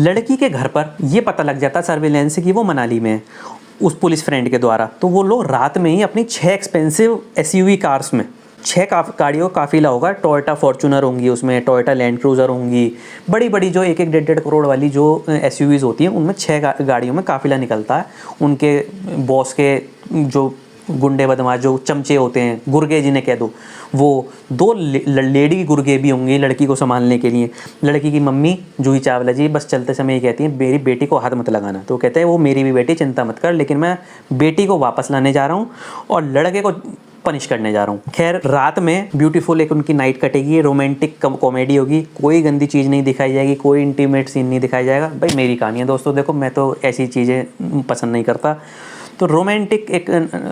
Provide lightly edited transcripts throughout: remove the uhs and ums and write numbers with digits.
लड़की के घर पर ये पता लग जाता सर्विलेंस से कि वो मनाली में है उस पुलिस फ्रेंड के द्वारा। तो वो लोग रात में ही अपनी 6 एक्सपेंसिव एसयूवी कार्स में, 6 गाड़ियों का काफिला होगा, टोयोटा फॉर्च्यूनर होंगी, उसमें टोयोटा लैंड क्रूज़र होंगी, बड़ी बड़ी जो 1-1 1.5 करोड़ वाली जो एसयूवीज़ होती हैं, उनमें 6 गाड़ियों में काफिला निकलता है। उनके बॉस के जो गुंडे बदमाश जो चमचे होते हैं, गुर्गे जिन्हें कह दो, वो 2 लेडी गुर्गे भी होंगी लड़की को संभालने के लिए। लड़की की मम्मी जूही चावला जी बस चलते समय ये कहती हैं मेरी बेटी को हाथ मत लगाना। तो कहते हैं वो मेरी भी बेटी, चिंता मत कर, लेकिन मैं बेटी को वापस लाने जा रहा हूँ और लड़के को पनिश करने जा रहा हूँ। खैर रात में ब्यूटीफुल एक उनकी नाइट कटेगी, रोमांटिक कॉमेडी होगी, कोई गंदी चीज़ नहीं दिखाई जाएगी, कोई इंटीमेट सीन नहीं दिखाया जाएगा। भाई मेरी कहानी है दोस्तों, देखो मैं तो ऐसी चीज़ें पसंद नहीं करता। तो रोमांटिक एक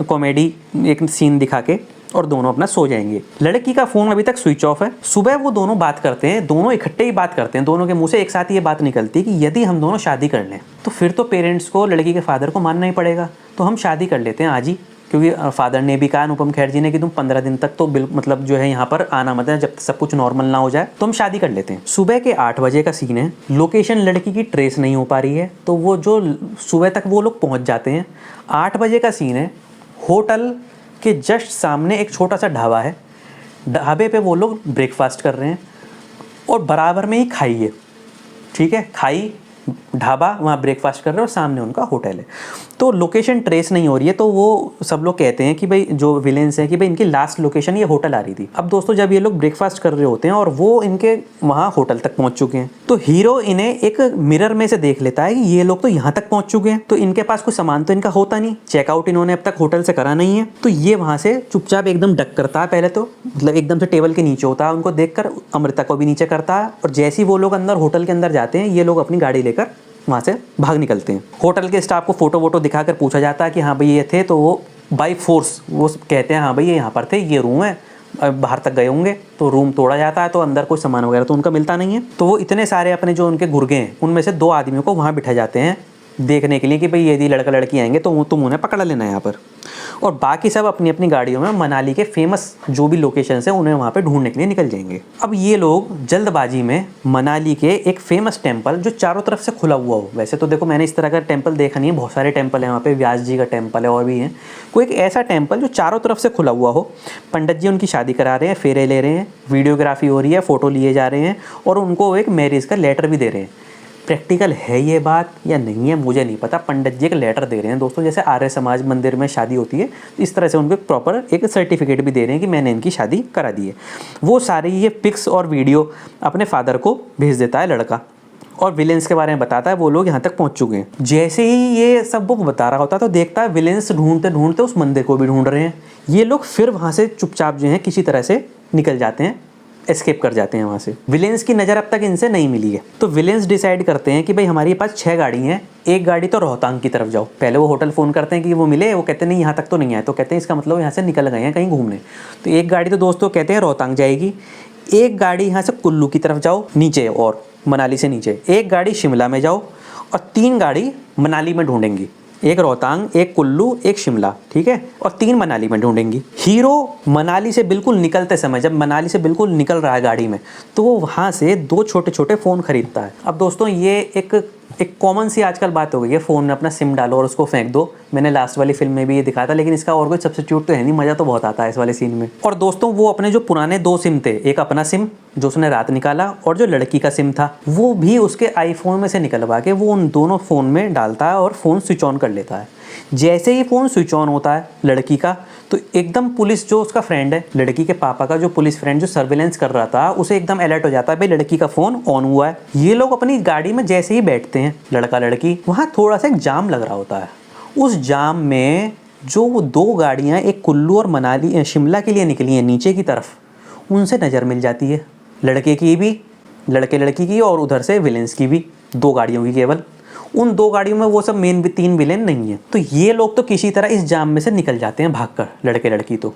कॉमेडी एक सीन दिखा के और दोनों अपना सो जाएंगे। लड़की का फ़ोन अभी तक स्विच ऑफ है। सुबह वो दोनों बात करते हैं, दोनों इकट्ठे ही बात करते हैं, दोनों के मुंह से एक साथ ये बात निकलती है कि यदि हम दोनों शादी कर लें तो फिर तो पेरेंट्स को, लड़की के फादर को मानना ही पड़ेगा, तो हम शादी कर लेते हैं आज ही। क्योंकि फादर ने भी कहा, अनुपम खेर जी ने, कि तुम 15 दिन तक तो मतलब जो है यहाँ पर आना मत है, जब तक सब कुछ नॉर्मल ना हो जाए तो हम शादी कर लेते हैं। सुबह के 8 बजे का सीन है। लोकेशन लड़की की ट्रेस नहीं हो पा रही है, तो वो जो सुबह तक वो लोग पहुँच जाते हैं। 8 बजे का सीन है। होटल के जस्ट सामने एक छोटा सा ढाबा है। ढाबे पे वो लोग ब्रेकफास्ट कर रहे हैं और बराबर में ही खाई है, ठीक है, खाई ढाबा, वहाँ ब्रेकफास्ट कर रहे हैं और सामने उनका होटल है। तो लोकेशन ट्रेस नहीं हो रही है, तो वो सब लोग कहते हैं कि भाई जो विलेंस है कि भाई इनकी लास्ट लोकेशन ये होटल आ रही थी। अब दोस्तों जब ये लोग ब्रेकफास्ट कर रहे होते हैं और वो इनके वहाँ होटल तक पहुँच चुके हैं, तो हीरो इन्हें एक मिरर में से देख लेता है कि ये लोग तो यहाँ तक पहुँच चुके हैं, तो इनके पास कोई सामान तो इनका होता नहीं, चेकआउट इन्होंने अब तक होटल से करा नहीं है। तो ये वहाँ से चुपचाप एकदम डक करता है, पहले तो मतलब एकदम से टेबल के नीचे होता है, उनको देखकर अमृता को भी नीचे करता है। और जैसे ही वो लोग अंदर होटल के अंदर जाते हैं, ये लोग अपनी गाड़ी लेकर वहाँ से भाग निकलते हैं। होटल के स्टाफ को फोटो वोटो दिखाकर पूछा जाता है कि हाँ भाई ये थे, तो वो बाय फोर्स वो कहते हैं हाँ भाई ये यहाँ पर थे, ये रूम है, बाहर तक गए होंगे। तो रूम तोड़ा जाता है, तो अंदर कोई सामान वगैरह तो उनका मिलता नहीं है। तो वो इतने सारे अपने जो उनके गुर्गे हैं, उनमें से 2 आदमियों को वहाँ बिठा जाते हैं देखने के लिए कि भाई यदि लड़का लड़की आएंगे तो तुम उन्हें पकड़ लेना यहाँ पर। और बाकी सब अपनी अपनी गाड़ियों में मनाली के फेमस जो भी लोकेशंस हैं उन्हें वहाँ पे ढूंढने के लिए निकल जाएंगे। अब ये लोग जल्दबाजी में मनाली के एक फेमस टेम्पल जो चारों तरफ से खुला हुआ हो, वैसे तो देखो मैंने इस तरह का टेम्पल देखा नहीं है, बहुत सारे टेम्पल हैं वहाँ पे, व्यास जी का टेम्पल है और भी हैं, कोई एक ऐसा टेम्पल जो चारों तरफ से खुला हुआ हो। पंडित जी उनकी शादी करा रहे हैं, फेरे ले रहे हैं, वीडियोग्राफी हो रही है, फ़ोटो लिए जा रहे हैं और उनको एक मैरिज का लेटर भी दे रहे हैं। प्रैक्टिकल है ये बात या नहीं है मुझे नहीं पता। पंडित जी एक लेटर दे रहे हैं दोस्तों, जैसे आर्य समाज मंदिर में शादी होती है इस तरह से उनको प्रॉपर एक सर्टिफिकेट भी दे रहे हैं कि मैंने इनकी शादी करा दी है। वो सारी ये पिक्स और वीडियो अपने फादर को भेज देता है लड़का और विलेंस के बारे में बताता है वो लोग यहाँ तक पहुँच चुके हैं। जैसे ही ये सब वो बता रहा होता है तो देखता है विलेंस ढूंढते ढूंढते उस मंदिर को भी ढूंढ रहे हैं। ये लोग फिर वहाँ से चुपचाप जो है किसी तरह से निकल जाते हैं, एस्केप कर जाते हैं वहाँ से। विलेंस की नज़र अब तक इनसे नहीं मिली है, तो विलेंस डिसाइड करते हैं कि भाई हमारे पास 6 गाड़ी हैं, एक गाड़ी तो रोहतांग की तरफ जाओ। पहले वो होटल फ़ोन करते हैं कि वो मिले, वो कहते हैं नहीं यहाँ तक तो नहीं आए, तो कहते हैं इसका मतलब यहाँ से निकल गए हैं कहीं घूमने। तो एक गाड़ी तो दोस्तों कहते हैं रोहतांग जाएगी, एक गाड़ी यहाँ से कुल्लू की तरफ जाओ नीचे और मनाली से नीचे, एक गाड़ी शिमला में जाओ और 3 गाड़ी मनाली में ढूंढेंगी, एक रोहतांग, एक कुल्लू, एक शिमला, ठीक है, और 3 मनाली में ढूंढेंगी। हीरो मनाली से बिल्कुल निकलते समय, जब मनाली से बिल्कुल निकल रहा है गाड़ी में, तो वो वहाँ से 2 छोटे छोटे फ़ोन खरीदता है। अब दोस्तों ये एक कॉमन सी आजकल बात हो गई है, फ़ोन में अपना सिम डालो और उसको फेंक दो। मैंने लास्ट वाली फिल्म में भी ये दिखाया था, लेकिन इसका और कोई सब्स्टिट्यूट तो है नहीं, मज़ा तो बहुत आता है इस वाले सीन में। और दोस्तों वो अपने जो पुराने 2 सिम थे, एक अपना सिम जो उसने रात निकाला और जो लड़की का सिम था, वो भी उसके आईफोन में से निकलवा के वो उन दोनों फ़ोन में डालता है और फ़ोन स्विच ऑन कर लेता है। जैसे ही फ़ोन स्विच ऑन होता है लड़की का, तो एकदम पुलिस जो उसका फ्रेंड है, लड़की के पापा का जो पुलिस फ्रेंड जो सर्विलेंस कर रहा था, उसे एकदम अलर्ट हो जाता है भाई लड़की का फ़ोन ऑन हुआ है। ये लोग अपनी गाड़ी में जैसे ही बैठते हैं लड़का लड़की, वहाँ थोड़ा सा एक जाम लग रहा होता है। उस जाम में जो वो 2 गाड़ियाँ एक कुल्लू और मनाली शिमला के लिए निकली हैं नीचे की तरफ, उनसे नज़र मिल जाती है, लड़के की भी, लड़के लड़की की, और उधर से विलेंस की भी, 2 गाड़ियों की केवल। उन 2 गाड़ियों में वो सब मेन 3 विलेन नहीं है। तो ये लोग तो किसी तरह इस जाम में से निकल जाते हैं भागकर, लड़के लड़की तो,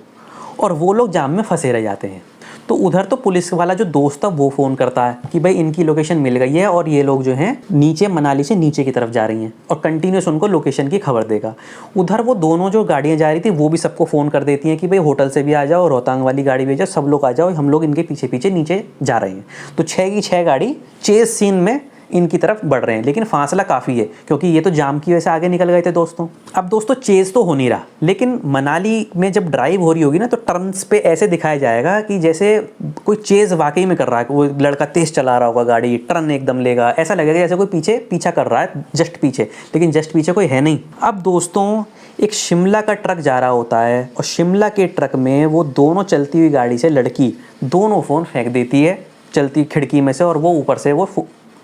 और वो लोग जाम में फंसे रह जाते हैं। तो उधर तो पुलिस वाला जो दोस्त था वो फ़ोन करता है कि भाई इनकी लोकेशन मिल गई है और ये लोग जो हैं नीचे मनाली से नीचे की तरफ जा रही हैं, और कंटिन्यूस उनको लोकेशन की खबर देगा। उधर वो दोनों जो गाड़ियाँ जा रही थी वो भी सबको फ़ोन कर देती हैं कि भाई होटल से भी आ जाओ, रोहतांग वाली गाड़ी भी जाओ, सब लोग आ जाओ, हम लोग इनके पीछे पीछे नीचे जा रहे हैं। तो 6 की 6 गाड़ी चेस सीन में इनकी तरफ बढ़ रहे हैं, लेकिन फासला काफ़ी है क्योंकि ये तो जाम की वजह से आगे निकल गए थे दोस्तों। अब दोस्तों चेज़ तो हो नहीं रहा, लेकिन मनाली में जब ड्राइव हो रही होगी ना तो टर्न्स पे ऐसे दिखाया जाएगा कि जैसे कोई चेज़ वाकई में कर रहा है, वो लड़का तेज़ चला रहा होगा गाड़ी, टर्न एकदम लेगा, ऐसा लगेगा जैसे कोई पीछे पीछा कर रहा है जस्ट पीछे, लेकिन जस्ट पीछे कोई है नहीं। अब दोस्तों एक शिमला का ट्रक जा रहा होता है और शिमला के ट्रक में वो दोनों चलती हुई गाड़ी से लड़की दोनों फ़ोन फेंक देती है चलती खिड़की में से, और वो ऊपर से वो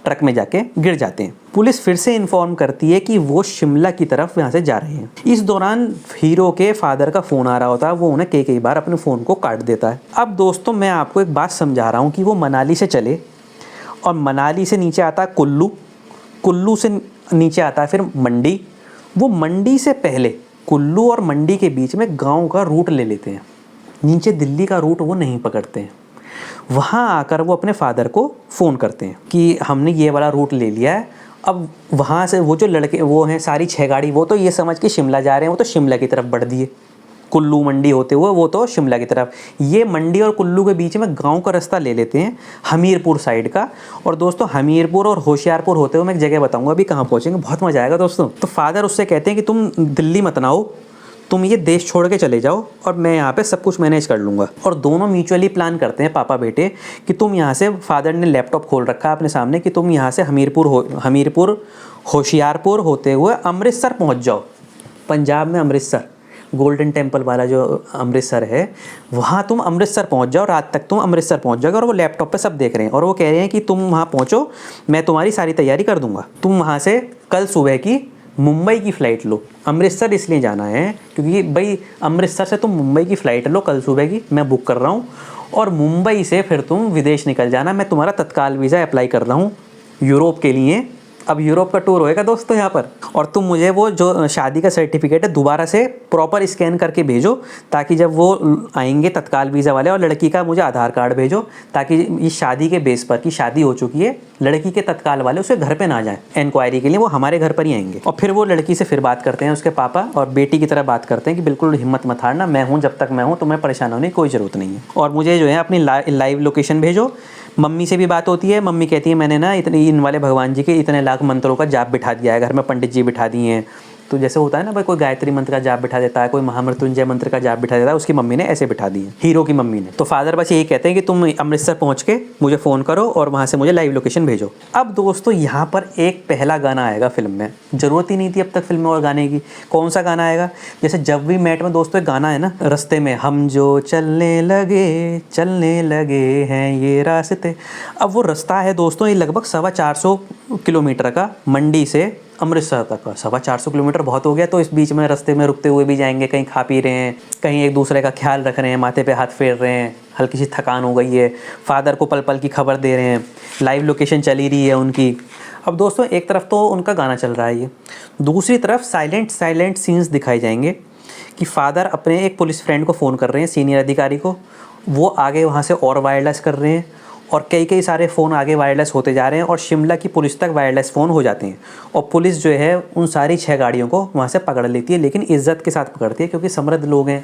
ट्रक में जाके गिर जाते हैं। पुलिस फिर से इन्फॉर्म करती है कि वो शिमला की तरफ यहाँ से जा रहे हैं। इस दौरान हीरो के फादर का फ़ोन आ रहा होता है, वो उन्हें कई बार अपने फ़ोन को काट देता है। अब दोस्तों मैं आपको एक बात समझा रहा हूँ कि वो मनाली से चले और मनाली से नीचे आता है कुल्लू, कुल्लू से नीचे आता है फिर मंडी, वो मंडी से पहले कुल्लू और मंडी के बीच में गांव का रूट ले लेते हैं, नीचे दिल्ली का रूट वो नहीं पकड़ते हैं। वहाँ आकर वो अपने फादर को फ़ोन करते हैं कि हमने ये वाला रूट ले लिया है। अब वहाँ से वो जो लड़के वो हैं सारी 6 गाड़ी, वो तो ये समझ के शिमला जा रहे हैं, वो तो शिमला की तरफ बढ़ दिए, कुल्लू मंडी होते हुए वो तो शिमला की तरफ। ये मंडी और कुल्लू के बीच में गांव का रास्ता ले लेते हैं हमीरपुर साइड का। और दोस्तों हमीरपुर और होशियारपुर होते हुए मैं एक जगह बताऊंगा अभी कहाँ पहुँचेंगे, बहुत मज़ा आएगा दोस्तों। तो फादर उससे कहते हैं कि तुम दिल्ली मत ना आओ, तुम ये देश छोड़ के चले जाओ और मैं यहाँ पे सब कुछ मैनेज कर लूँगा। और दोनों म्यूचुअली प्लान करते हैं पापा बेटे कि तुम यहाँ से, फादर ने लैपटॉप खोल रखा है अपने सामने, कि तुम यहाँ से हमीरपुर होशियारपुर होते हुए अमृतसर पहुँच जाओ। पंजाब में अमृतसर, गोल्डन टेम्पल वाला जो अमृतसर है, वहाँ तुम अमृतसर पहुँच जाओ, रात तक तुम अमृतसर पहुँच जाओगे। और वो लैपटॉप पे सब देख रहे हैं और वो कह रहे हैं कि तुम वहाँ पहुँचो, मैं तुम्हारी सारी तैयारी कर दूँगा। तुम वहाँ से कल सुबह की मुंबई की फ़्लाइट लो। अमृतसर इसलिए जाना है क्योंकि भाई अमृतसर से तुम मुंबई की फ़्लाइट लो कल सुबह की, मैं बुक कर रहा हूँ, और मुंबई से फिर तुम विदेश निकल जाना। मैं तुम्हारा तत्काल वीज़ा अप्लाई कर रहा हूँ यूरोप के लिए। अब यूरोप का टूर होएगा दोस्तों यहाँ पर, और तुम मुझे वो जो शादी का सर्टिफिकेट है दोबारा से प्रॉपर स्कैन करके भेजो, ताकि जब वो आएंगे तत्काल वीज़ा वाले, और लड़की का मुझे आधार कार्ड भेजो, ताकि इस शादी के बेस पर कि शादी हो चुकी है, लड़की के तत्काल वाले उसके घर पे ना जाएं इंक्वायरी के लिए, वो हमारे घर पर ही आएंगे। और फिर वो लड़की से फिर बात करते हैं उसके पापा, और बेटी की तरह बात करते हैं कि बिल्कुल हिम्मत मत हारना, मैं हूँ, जब तक मैं हूँ तुम्हें परेशान होने की कोई ज़रूरत नहीं है, और मुझे जो है अपनी लाइव लोकेशन भेजो। मम्मी से भी बात होती है, मम्मी कहती है मैंने ना इतने इन वाले भगवान जी के इतने लाख मंत्रों का जाप बिठा दिया है, घर में पंडित जी बिठा दिए हैं। तो जैसे होता है ना भाई, कोई गायत्री मंत्र का जाप बिठा देता है, कोई महामृत्युंजय मंत्र का जाप बिठा देता है, उसकी मम्मी ने ऐसे बिठा दिए, हीरो की मम्मी ने। तो फादर बस यही कहते हैं कि तुम अमृतसर पहुँच के मुझे फ़ोन करो और वहाँ से मुझे लाइव लोकेशन भेजो। अब दोस्तों यहाँ पर एक पहला गाना आएगा फिल्म में, ज़रूरत ही नहीं थी अब तक फिल्म में और गाने की। कौन सा गाना आएगा? जैसे जब वी मेट में दोस्तों एक गाना है ना, रास्ते में हम जो चलने लगे हैं ये रास्ते। अब वो रास्ता है दोस्तों ये लगभग 450 किलोमीटर का, मंडी से अमृतसर तक का। 450 किलोमीटर बहुत हो गया। तो इस बीच में रास्ते में रुकते हुए भी जाएंगे, कहीं खा पी रहे हैं, कहीं एक दूसरे का ख्याल रख रहे हैं, माथे पे हाथ फेर रहे हैं, हल्की सी थकान हो गई है, फादर को पल पल की खबर दे रहे हैं, लाइव लोकेशन चली रही है उनकी। अब दोस्तों एक तरफ तो उनका गाना चल रहा है ये, दूसरी तरफ साइलेंट सीन्स दिखाए जाएंगे कि फादर अपने एक पुलिस फ्रेंड को फ़ोन कर रहे हैं, सीनियर अधिकारी को, वो आगे वहाँ से और वायरलेस कर रहे हैं, और कई सारे फ़ोन आगे वायरलेस होते जा रहे हैं, और शिमला की पुलिस तक वायरलेस फ़ोन हो जाते हैं। और पुलिस जो है उन सारी 6 गाड़ियों को वहाँ से पकड़ लेती है, लेकिन इज़्ज़त के साथ पकड़ती है क्योंकि समृद्ध लोग हैं,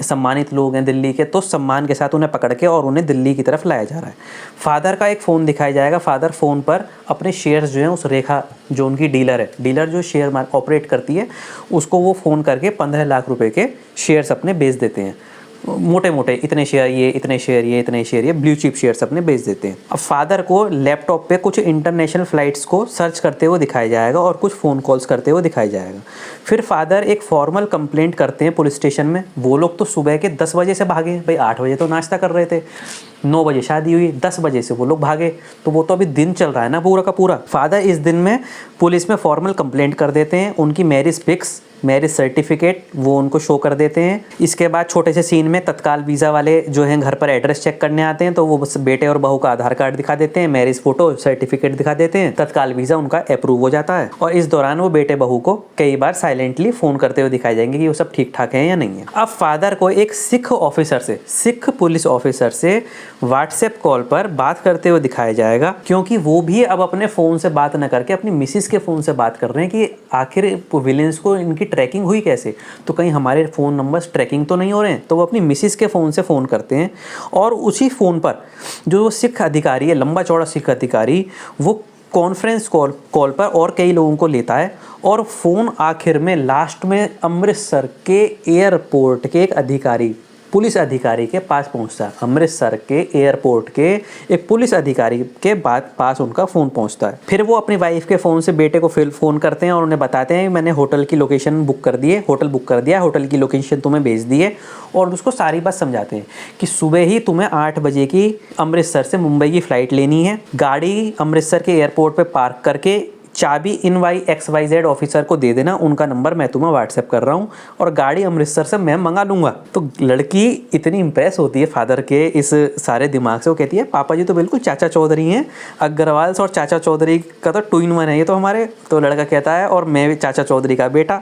सम्मानित लोग हैं दिल्ली के, तो सम्मान के साथ उन्हें पकड़ के और उन्हें दिल्ली की तरफ लाया जा रहा है। फादर का एक फ़ोन दिखाया जाएगा, फादर फ़ोन पर अपने शेयर्स जो हैं उस रेखा जो उनकी डीलर है, डीलर जो शेयर मार्केट ऑपरेट करती है, उसको वो फ़ोन करके 15 लाख रुपए के शेयर्स अपने बेच देते हैं। मोटे मोटे इतने शेयर ये, इतने शेयर ये, इतने शेयर ये, ब्लू चिप शेयर्स अपने बेच देते हैं। अब फादर को लैपटॉप पे कुछ इंटरनेशनल फ़्लाइट्स को सर्च करते हुए दिखाया जाएगा और कुछ फ़ोन कॉल्स करते हुए दिखाया जाएगा। फिर फादर एक फॉर्मल कंप्लेंट करते हैं पुलिस स्टेशन में। वो लोग तो सुबह के 10 बजे से भागे, भाई 8 बजे तो नाश्ता कर रहे थे, 9 बजे शादी हुई, 10 बजे से वो लोग भागे, तो वो तो अभी दिन चल रहा है ना पूरा का पूरा। फादर इस दिन में पुलिस में फॉर्मल कंप्लेंट कर देते हैं, उनकी मैरिज पिक्स, मैरिज सर्टिफिकेट वो उनको शो कर देते हैं। इसके बाद छोटे से सीन में तत्काल वीज़ा वाले जो हैं घर पर एड्रेस चेक करने आते हैं, तो वो बस बेटे और बहू का आधार कार्ड दिखा देते हैं, मैरिज फ़ोटो सर्टिफिकेट दिखा देते हैं, तत्काल वीज़ा उनका अप्रूव हो जाता है। और इस दौरान वो बेटे बहू को कई बार साइलेंटली फ़ोन करते हुए दिखाए जाएंगे कि वो सब ठीक ठाक है या नहीं है। अब फादर को एक सिख पुलिस ऑफिसर से व्हाट्सएप कॉल पर बात करते हुए दिखाया जाएगा, क्योंकि वो भी अब अपने फ़ोन से बात न करके अपनी मिसिस के फ़ोन से बात कर रहे हैं कि आखिर विलेंस को इनकी ट्रैकिंग हुई कैसे, तो कहीं हमारे फ़ोन नंबर्स ट्रैकिंग तो नहीं हो रहे हैं। तो वो अपनी मिसिस के फ़ोन से फ़ोन करते हैं, और उसी फ़ोन पर जो सिख अधिकारी है, लंबा चौड़ा सिख अधिकारी, वो कॉन्फ्रेंस कॉल पर और कई लोगों को लेता है और फ़ोन आखिर में लास्ट में अमृतसर के एयरपोर्ट के एक अधिकारी, पुलिस अधिकारी के पास पहुंचता है। अमृतसर के एयरपोर्ट के एक पुलिस अधिकारी के पास उनका फ़ोन पहुंचता है। फिर वो अपनी वाइफ के फ़ोन से बेटे को फिर फ़ोन करते हैं और उन्हें बताते हैं मैंने होटल की लोकेशन बुक कर दी है, होटल बुक कर दिया, होटल की लोकेशन तुम्हें भेज दी है, और उसको सारी बात समझाते हैं कि सुबह ही तुम्हें 8 बजे की अमृतसर से मुंबई की फ़्लाइट लेनी है। गाड़ी अमृतसर के एयरपोर्ट पर पार्क करके चाबी XYZ ऑफिसर को दे देना, उनका नंबर मैं तुम्हें व्हाट्सएप कर रहा हूँ, और गाड़ी अमृतसर से मैं मंगा लूँगा। तो लड़की इतनी इम्प्रेस होती है फादर के इस सारे दिमाग से, वो कहती है पापा जी तो बिल्कुल चाचा चौधरी हैं, अग्रवाल और चाचा चौधरी का तो टू इन वन है ये तो हमारे। तो लड़का कहता है और मैं भी चाचा चौधरी का बेटा।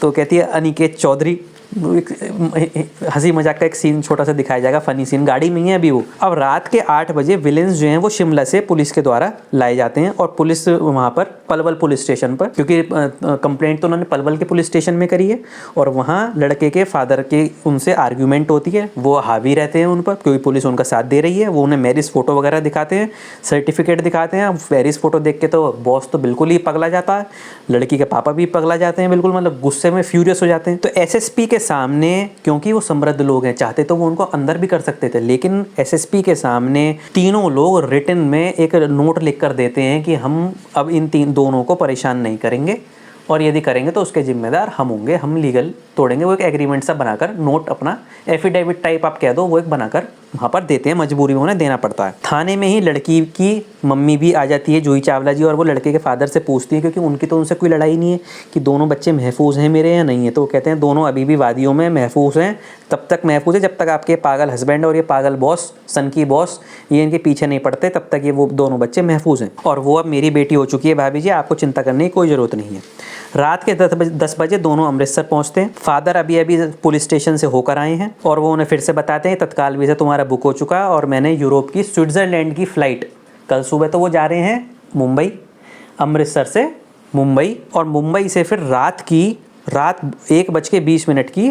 तो कहती है अनिकेत चौधरी। हंसी मजाक का एक सीन छोटा सा दिखाया जाएगा, फनी सीन। गाड़ी में ही है अभी वो। अब रात के 8 बजे विलेंस जो हैं वो शिमला से पुलिस के द्वारा लाए जाते हैं, और पुलिस वहाँ पर पलवल पुलिस स्टेशन पर, क्योंकि कंप्लेंट तो उन्होंने पलवल के पुलिस स्टेशन में करी है, और वहाँ लड़के के फादर की उनसे आर्ग्यूमेंट होती है। वो हावी रहते हैं उन पर क्योंकि पुलिस उनका साथ दे रही है। वो उन्हें मैरिज फ़ोटो वगैरह दिखाते हैं, सर्टिफिकेट दिखाते हैं। मैरिज फ़ोटो देख के तो बॉस तो बिल्कुल ही पगला जाता है, लड़की के पापा भी पगला जाते हैं, बिल्कुल मतलब गुस्से में फ्यूरियस हो जाते हैं। तो SSP के सामने, क्योंकि वो समृद्ध लोग हैं, चाहते तो वो उनको अंदर भी कर सकते थे, लेकिन SSP के सामने तीनों लोग रिटन में एक नोट लिख कर देते हैं कि हम अब इन दोनों को परेशान नहीं करेंगे, और यदि करेंगे तो उसके जिम्मेदार हम होंगे, हम लीगल तोड़ेंगे। वो एक एग्रीमेंट सा बनाकर, नोट अपना एफिडेविट टाइप आप कह दो, वो एक बनाकर वहाँ पर देते हैं, मजबूरी में उन्हें देना पड़ता है। थाने में ही लड़की की मम्मी भी आ जाती है, जूही चावला जी, और वो लड़के के फादर से पूछती है, क्योंकि उनकी तो उनसे कोई लड़ाई नहीं है कि दोनों बच्चे महफूज हैं मेरे या नहीं है। तो वो कहते हैं दोनों अभी भी वादियों में महफूज हैं, तब तक महफूज है जब तक आपके पागल हस्बैंड और ये पागल बॉस, सन की बॉस, ये इनके पीछे नहीं पड़ते, तब तक ये वो दोनों बच्चे महफूज हैं, और वो अब मेरी बेटी हो चुकी है भाभी जी, आपको चिंता करने की कोई ज़रूरत नहीं है। रात के 10 बजे दोनों अमृतसर पहुंचते हैं। फादर अभी पुलिस स्टेशन से होकर आए हैं, और वो उन्हें फिर से बताते हैं तत्काल वीज़ा तुम्हारा बुक हो चुका है, और मैंने यूरोप की स्विट्ज़रलैंड की फ़्लाइट, कल सुबह तो वो जा रहे हैं मुंबई, अमृतसर से मुंबई, और मुंबई से फिर रात 1:20 की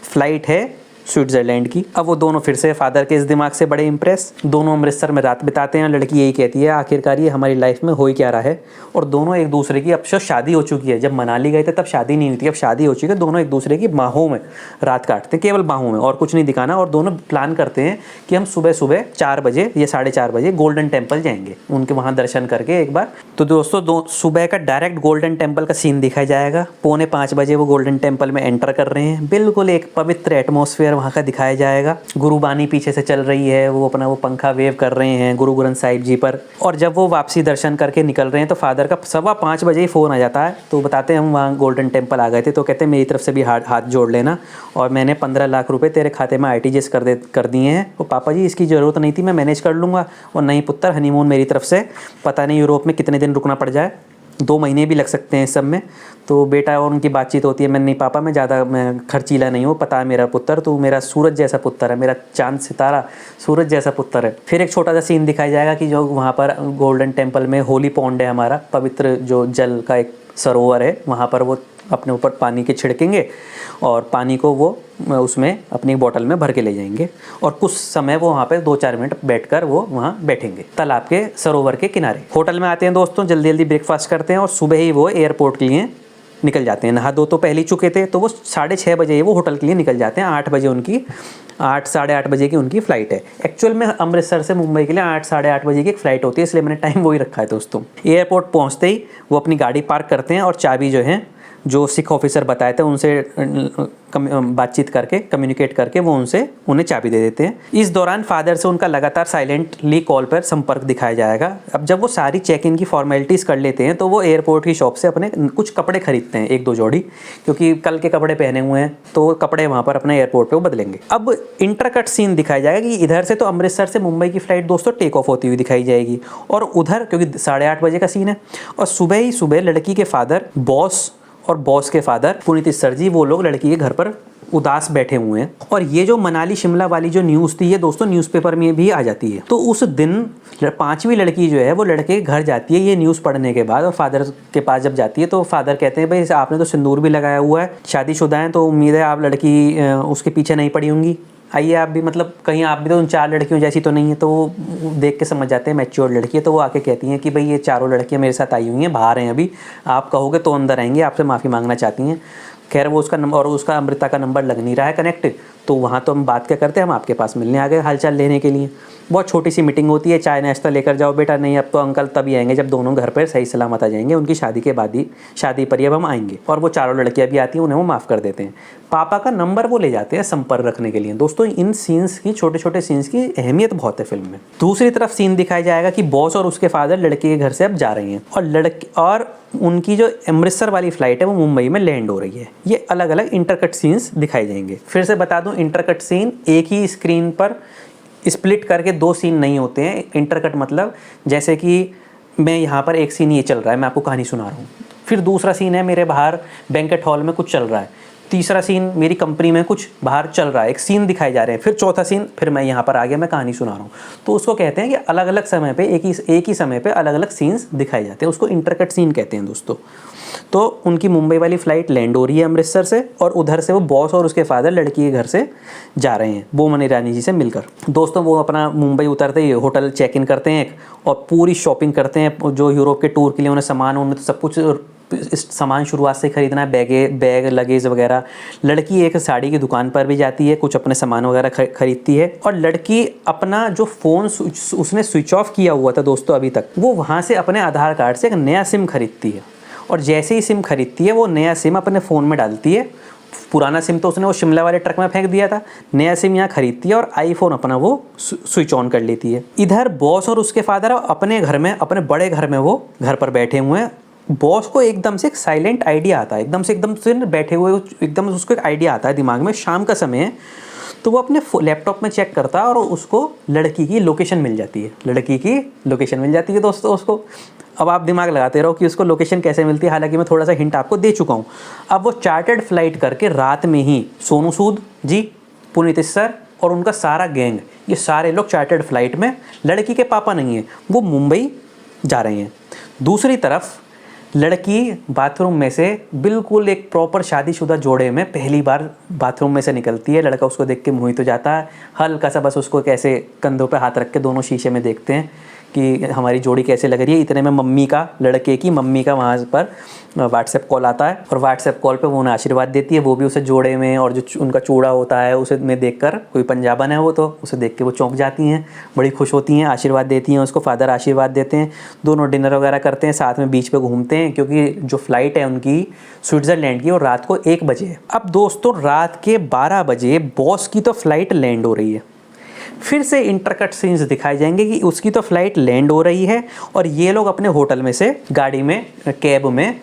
फ़्लाइट है स्विट्ज़रलैंड की। अब वो दोनों फिर से फादर के इस दिमाग से बड़े इंप्रेस, दोनों अमृतसर में रात बिताते हैं। लड़की यही कहती है आखिरकार ये हमारी लाइफ में हो ही क्या रहा है, और दोनों एक दूसरे की, अब शादी हो चुकी है, जब मनाली गए थे तब शादी नहीं हुई थी, अब शादी हो चुकी है, दोनों एक दूसरे की बाहों में रात काटते हैं, केवल बाहों में, और कुछ नहीं दिखाना। और दोनों प्लान करते हैं कि हम सुबह 4 बजे या 4:30 बजे गोल्डन टेम्पल जाएंगे, उनके वहाँ दर्शन करके एक बार। तो दोस्तों सुबह का डायरेक्ट गोल्डन टेम्पल का सीन दिखाया जाएगा। 4:45 बजे वो गोल्डन टेम्पल में एंटर कर रहे हैं, बिल्कुल एक पवित्र एटमॉस्फेयर वहाँ का दिखाया जाएगा। गुरुबानी पीछे से चल रही है, वो अपना वो पंखा वेव कर रहे हैं गुरु ग्रंथ साहिब जी पर। और जब वो वापसी दर्शन करके निकल रहे हैं तो फादर का 5:15 बजे ही फ़ोन आ जाता है। तो बताते हैं हम वहाँ गोल्डन टेम्पल आ गए थे। तो कहते हैं मेरी तरफ से भी हाथ जोड़ लेना, और मैंने 15 लाख रुपए तेरे खाते में RTGS कर दिए हैं। तो पापा जी इसकी ज़रूरत नहीं थी, मैं मैनेज कर लूँगा। और नहीं पुत्र, हनीमून मेरी तरफ से, पता नहीं यूरोप में कितने दिन रुकना पड़ जाए, 2 महीने भी लग सकते हैं इस सब में। तो बेटा और उनकी बातचीत होती है, मैं नहीं पापा मैं खर्चीला नहीं हूँ, पता है मेरा पुत्र, तो मेरा सूरज जैसा पुत्र है, मेरा चांद सितारा सूरज जैसा पुत्र है। फिर एक छोटा सा सीन दिखाया जाएगा कि जो वहाँ पर गोल्डन टेम्पल में होली पॉन्ड है, हमारा पवित्र जो जल का एक सरोवर है, वहाँ पर वो अपने ऊपर पानी के छिड़केंगे, और पानी को वो उसमें अपनी बोतल में भर के ले जाएंगे, और कुछ समय वो वहाँ पे 2-4 मिनट बैठकर वो वहाँ बैठेंगे तालाब के सरोवर के किनारे। होटल में आते हैं दोस्तों, जल्दी जल्दी ब्रेकफास्ट करते हैं, और सुबह ही वो एयरपोर्ट के लिए निकल जाते हैं। नहा दो तो पहले ही चुके थे, तो वो 6:30 बजे ही वो होटल के लिए निकल जाते हैं। 8 बजे उनकी 8-8:30 बजे की उनकी फ़्लाइट है। एक्चुअल में अमृतसर से मुंबई के लिए 8-8:30 बजे की एक फ़्लाइट होती है, इसलिए मैंने टाइम वही रखा है दोस्तों। एयरपोर्ट पहुँचते ही वो अपनी गाड़ी पार्क करते हैं, और चाबी जो है जो सिख ऑफिसर बताए थे उनसे बातचीत करके, कम्युनिकेट करके वो उन्हें चाबी दे देते हैं। इस दौरान फादर से उनका लगातार साइलेंटली कॉल पर संपर्क दिखाया जाएगा। अब जब वो सारी चेक इन की फॉर्मेलिटीज़ कर लेते हैं तो वो एयरपोर्ट की शॉप से अपने कुछ कपड़े खरीदते हैं, 1-2 जोड़ी, क्योंकि कल के कपड़े पहने हुए हैं, तो कपड़े वहाँ पर अपने एयरपोर्ट पर वो बदलेंगे। अब इंटरकट सीन दिखाया जाएगा कि इधर से तो अमृतसर से मुंबई की फ़्लाइट दोस्तों टेक ऑफ होती हुई दिखाई जाएगी, और उधर क्योंकि 8:30 बजे का सीन है, और सुबह ही सुबह लड़की के फादर, बॉस और बॉस के फादर पुनीत सर जी, वो लोग लड़की के घर पर उदास बैठे हुए हैं। और ये जो मनाली शिमला वाली जो न्यूज़ थी, ये दोस्तों न्यूज़पेपर में भी आ जाती है। तो उस दिन 5वीं लड़की जो है वो लड़के के घर जाती है ये न्यूज़ पढ़ने के बाद, और फादर के पास जब जाती है तो फादर कहते हैं भाई आपने तो सिंदूर भी लगाया हुआ है, शादीशुदा है, तो उम्मीद है आप लड़की उसके पीछे नहीं पड़ी होंगी, आइए आप भी, मतलब कहीं आप भी तो उन 4 लड़कियों जैसी तो नहीं है। तो वो देख के समझ जाते हैं मैच्योर लड़की है, तो वो आके कहती हैं कि भाई ये चारों लड़कियां मेरे साथ आई हुई हैं, बाहर हैं अभी, आप कहोगे तो अंदर आएंगे, आपसे माफ़ी मांगना चाहती हैं। खैर वो उसका नंबर, और उसका अमृता का नंबर लग नहीं रहा है कनेक्ट, तो वहाँ तो हम बात क्या करते हैं, हम आपके पास मिलने आ गए हालचाल लेने के लिए। बहुत छोटी सी मीटिंग होती है, चाय नाश्ता लेकर जाओ बेटा, नहीं अब तो अंकल तभी आएंगे जब दोनों घर पर सही सलामत आ जाएंगे, उनकी शादी के बाद ही, शादी पर ही अब हम आएंगे। और वो चारों लड़कियां भी आती हैं, उन्हें वो माफ़ कर देते हैं। पापा का नंबर वो ले जाते हैं संपर्क रखने के लिए। दोस्तों इन सीन्स की, छोटे छोटे सीन्स की अहमियत बहुत है फिल्म में। दूसरी तरफ सीन दिखाया जाएगा कि बॉस और उसके फादर लड़की के घर से अब जा रही हैं, और उनकी जो अमृतसर वाली फ़्लाइट है वो मुंबई में लैंड हो रही है। ये अलग अलग इंटरकट सीन्स दिखाए जाएंगे। फिर से बता दूं, इंटरकट सीन एक ही स्क्रीन पर स्प्लिट करके 2 सीन नहीं होते हैं। इंटरकट मतलब जैसे कि मैं यहाँ पर एक सीन ये चल रहा है, मैं आपको कहानी सुना रहा हूँ, फिर दूसरा सीन है मेरे बाहर बैंकेट हॉल में कुछ चल रहा है, तीसरा सीन मेरी कंपनी में कुछ बाहर चल रहा है, एक सीन दिखाए जा रहे हैं, फिर चौथा सीन फिर मैं यहाँ पर आ गया, मैं कहानी सुना रहा हूँ। तो उसको कहते हैं कि अलग अलग समय पे एक ही समय पे अलग अलग सीन्स दिखाए जाते हैं, उसको इंटरकट सीन कहते हैं दोस्तों। तो उनकी मुंबई वाली फ़्लाइट लैंड हो रही है अमृतसर से, और उधर से वो बॉस और उसके फादर लड़की के घर से जा रहे हैं बोमन ईरानी जी से मिलकर। दोस्तों वो अपना मुंबई उतरते ही होटल चेक इन करते हैं और पूरी शॉपिंग करते हैं। जो यूरोप के टूर के लिए उन्हें सामान, उन्हें तो सब कुछ सामान शुरुआत से खरीदना है, बैग लगेज वगैरह। लड़की एक साड़ी की दुकान पर भी जाती है, कुछ अपने सामान वगैरह खरीदती है, और लड़की अपना जो फ़ोन उसने स्विच ऑफ किया हुआ था दोस्तों अभी तक, वो वहाँ से अपने आधार कार्ड से एक नया सिम खरीदती है। और जैसे ही सिम खरीदती है वो नया सिम अपने फ़ोन में डालती है। पुराना सिम तो उसने वो शिमला वाले ट्रक में फेंक दिया था, नया सिम यहाँ खरीदती है और आईफोन अपना वो स्विच ऑन कर लेती है। इधर बॉस और उसके फादर अपने घर में, अपने बड़े घर में वो घर पर बैठे हुए हैं। बॉस को एकदम से एक साइलेंट आइडिया आता है, एकदम से बैठे हुए एकदम उसको एक आइडिया आता है दिमाग में। शाम का समय है, तो वो अपने लैपटॉप में चेक करता है और उसको लड़की की लोकेशन मिल जाती है। लड़की की लोकेशन मिल जाती है दोस्तों उसको। अब आप दिमाग लगाते रहो कि उसको लोकेशन कैसे मिलती है, हालांकि मैं थोड़ा सा हिंट आपको दे चुका हूँ। अब वो चार्टर्ड फ्लाइट करके रात में ही सोनू सूद जी, पुनीत सर और उनका सारा गैंग, ये सारे लोग चार्टर्ड फ्लाइट में, लड़की के पापा नहीं हैं, वो मुंबई जा रहे हैं। दूसरी तरफ लड़की बाथरूम में से बिल्कुल एक प्रॉपर शादीशुदा जोड़े में पहली बार बाथरूम में से निकलती है। लड़का उसको देख के मोहित हो जाता है, हल्का सा बस उसको कैसे कंधों पे हाथ रख के दोनों शीशे में देखते हैं कि हमारी जोड़ी कैसे लग रही है। इतने में मम्मी का, लड़के की मम्मी का वहाँ पर व्हाट्सएप कॉल आता है, और व्हाट्सएप कॉल पे वो उन्हें आशीर्वाद देती है। वो भी उसे जोड़े में, और जो उनका चूड़ा होता है उसे में देखकर, कोई पंजाबन है वो, तो उसे देख के वो चौंक जाती हैं, बड़ी खुश होती हैं, आशीर्वाद देती हैं उसको। फादर आशीर्वाद देते हैं, दोनों डिनर वगैरह करते हैं, साथ में बीच पे घूमते हैं, क्योंकि जो फ़्लाइट है उनकी स्विट्ज़रलैंड की, और रात को 1 बजे है। अब दोस्तों रात के 12 बजे बॉस की तो फ़्लाइट लैंड हो रही है। फिर से इंटरकट सीन्स दिखाए जाएंगे कि उसकी तो फ़्लाइट लैंड हो रही है और ये लोग अपने होटल में से गाड़ी में, कैब में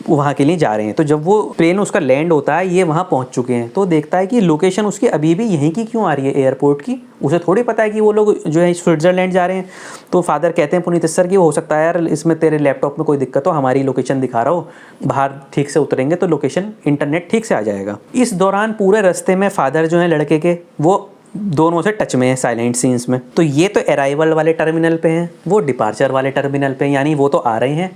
वहाँ के लिए जा रहे हैं। तो जब वो प्लेन उसका लैंड होता है, ये वहाँ पहुँच चुके हैं, तो देखता है कि लोकेशन उसकी अभी भी यहीं की क्यों आ रही है, एयरपोर्ट की। उसे थोड़ी पता है कि वो लोग जो है स्विट्ज़रलैंड जा रहे हैं। तो फादर कहते हैं पुनीत सर की, हो सकता है यार इसमें तेरे लैपटॉप में कोई दिक्कत हो, हमारी लोकेशन दिखा रहा हो, बाहर ठीक से उतरेंगे तो लोकेशन, इंटरनेट ठीक से आ जाएगा। इस दौरान पूरे रास्ते में फादर जो है लड़के के, वो दोनों से टच में है साइलेंट सीन्स में। तो ये तो अराइवल वाले टर्मिनल पे हैं, वो डिपार्चर वाले टर्मिनल पे, यानी वो तो आ रहे हैं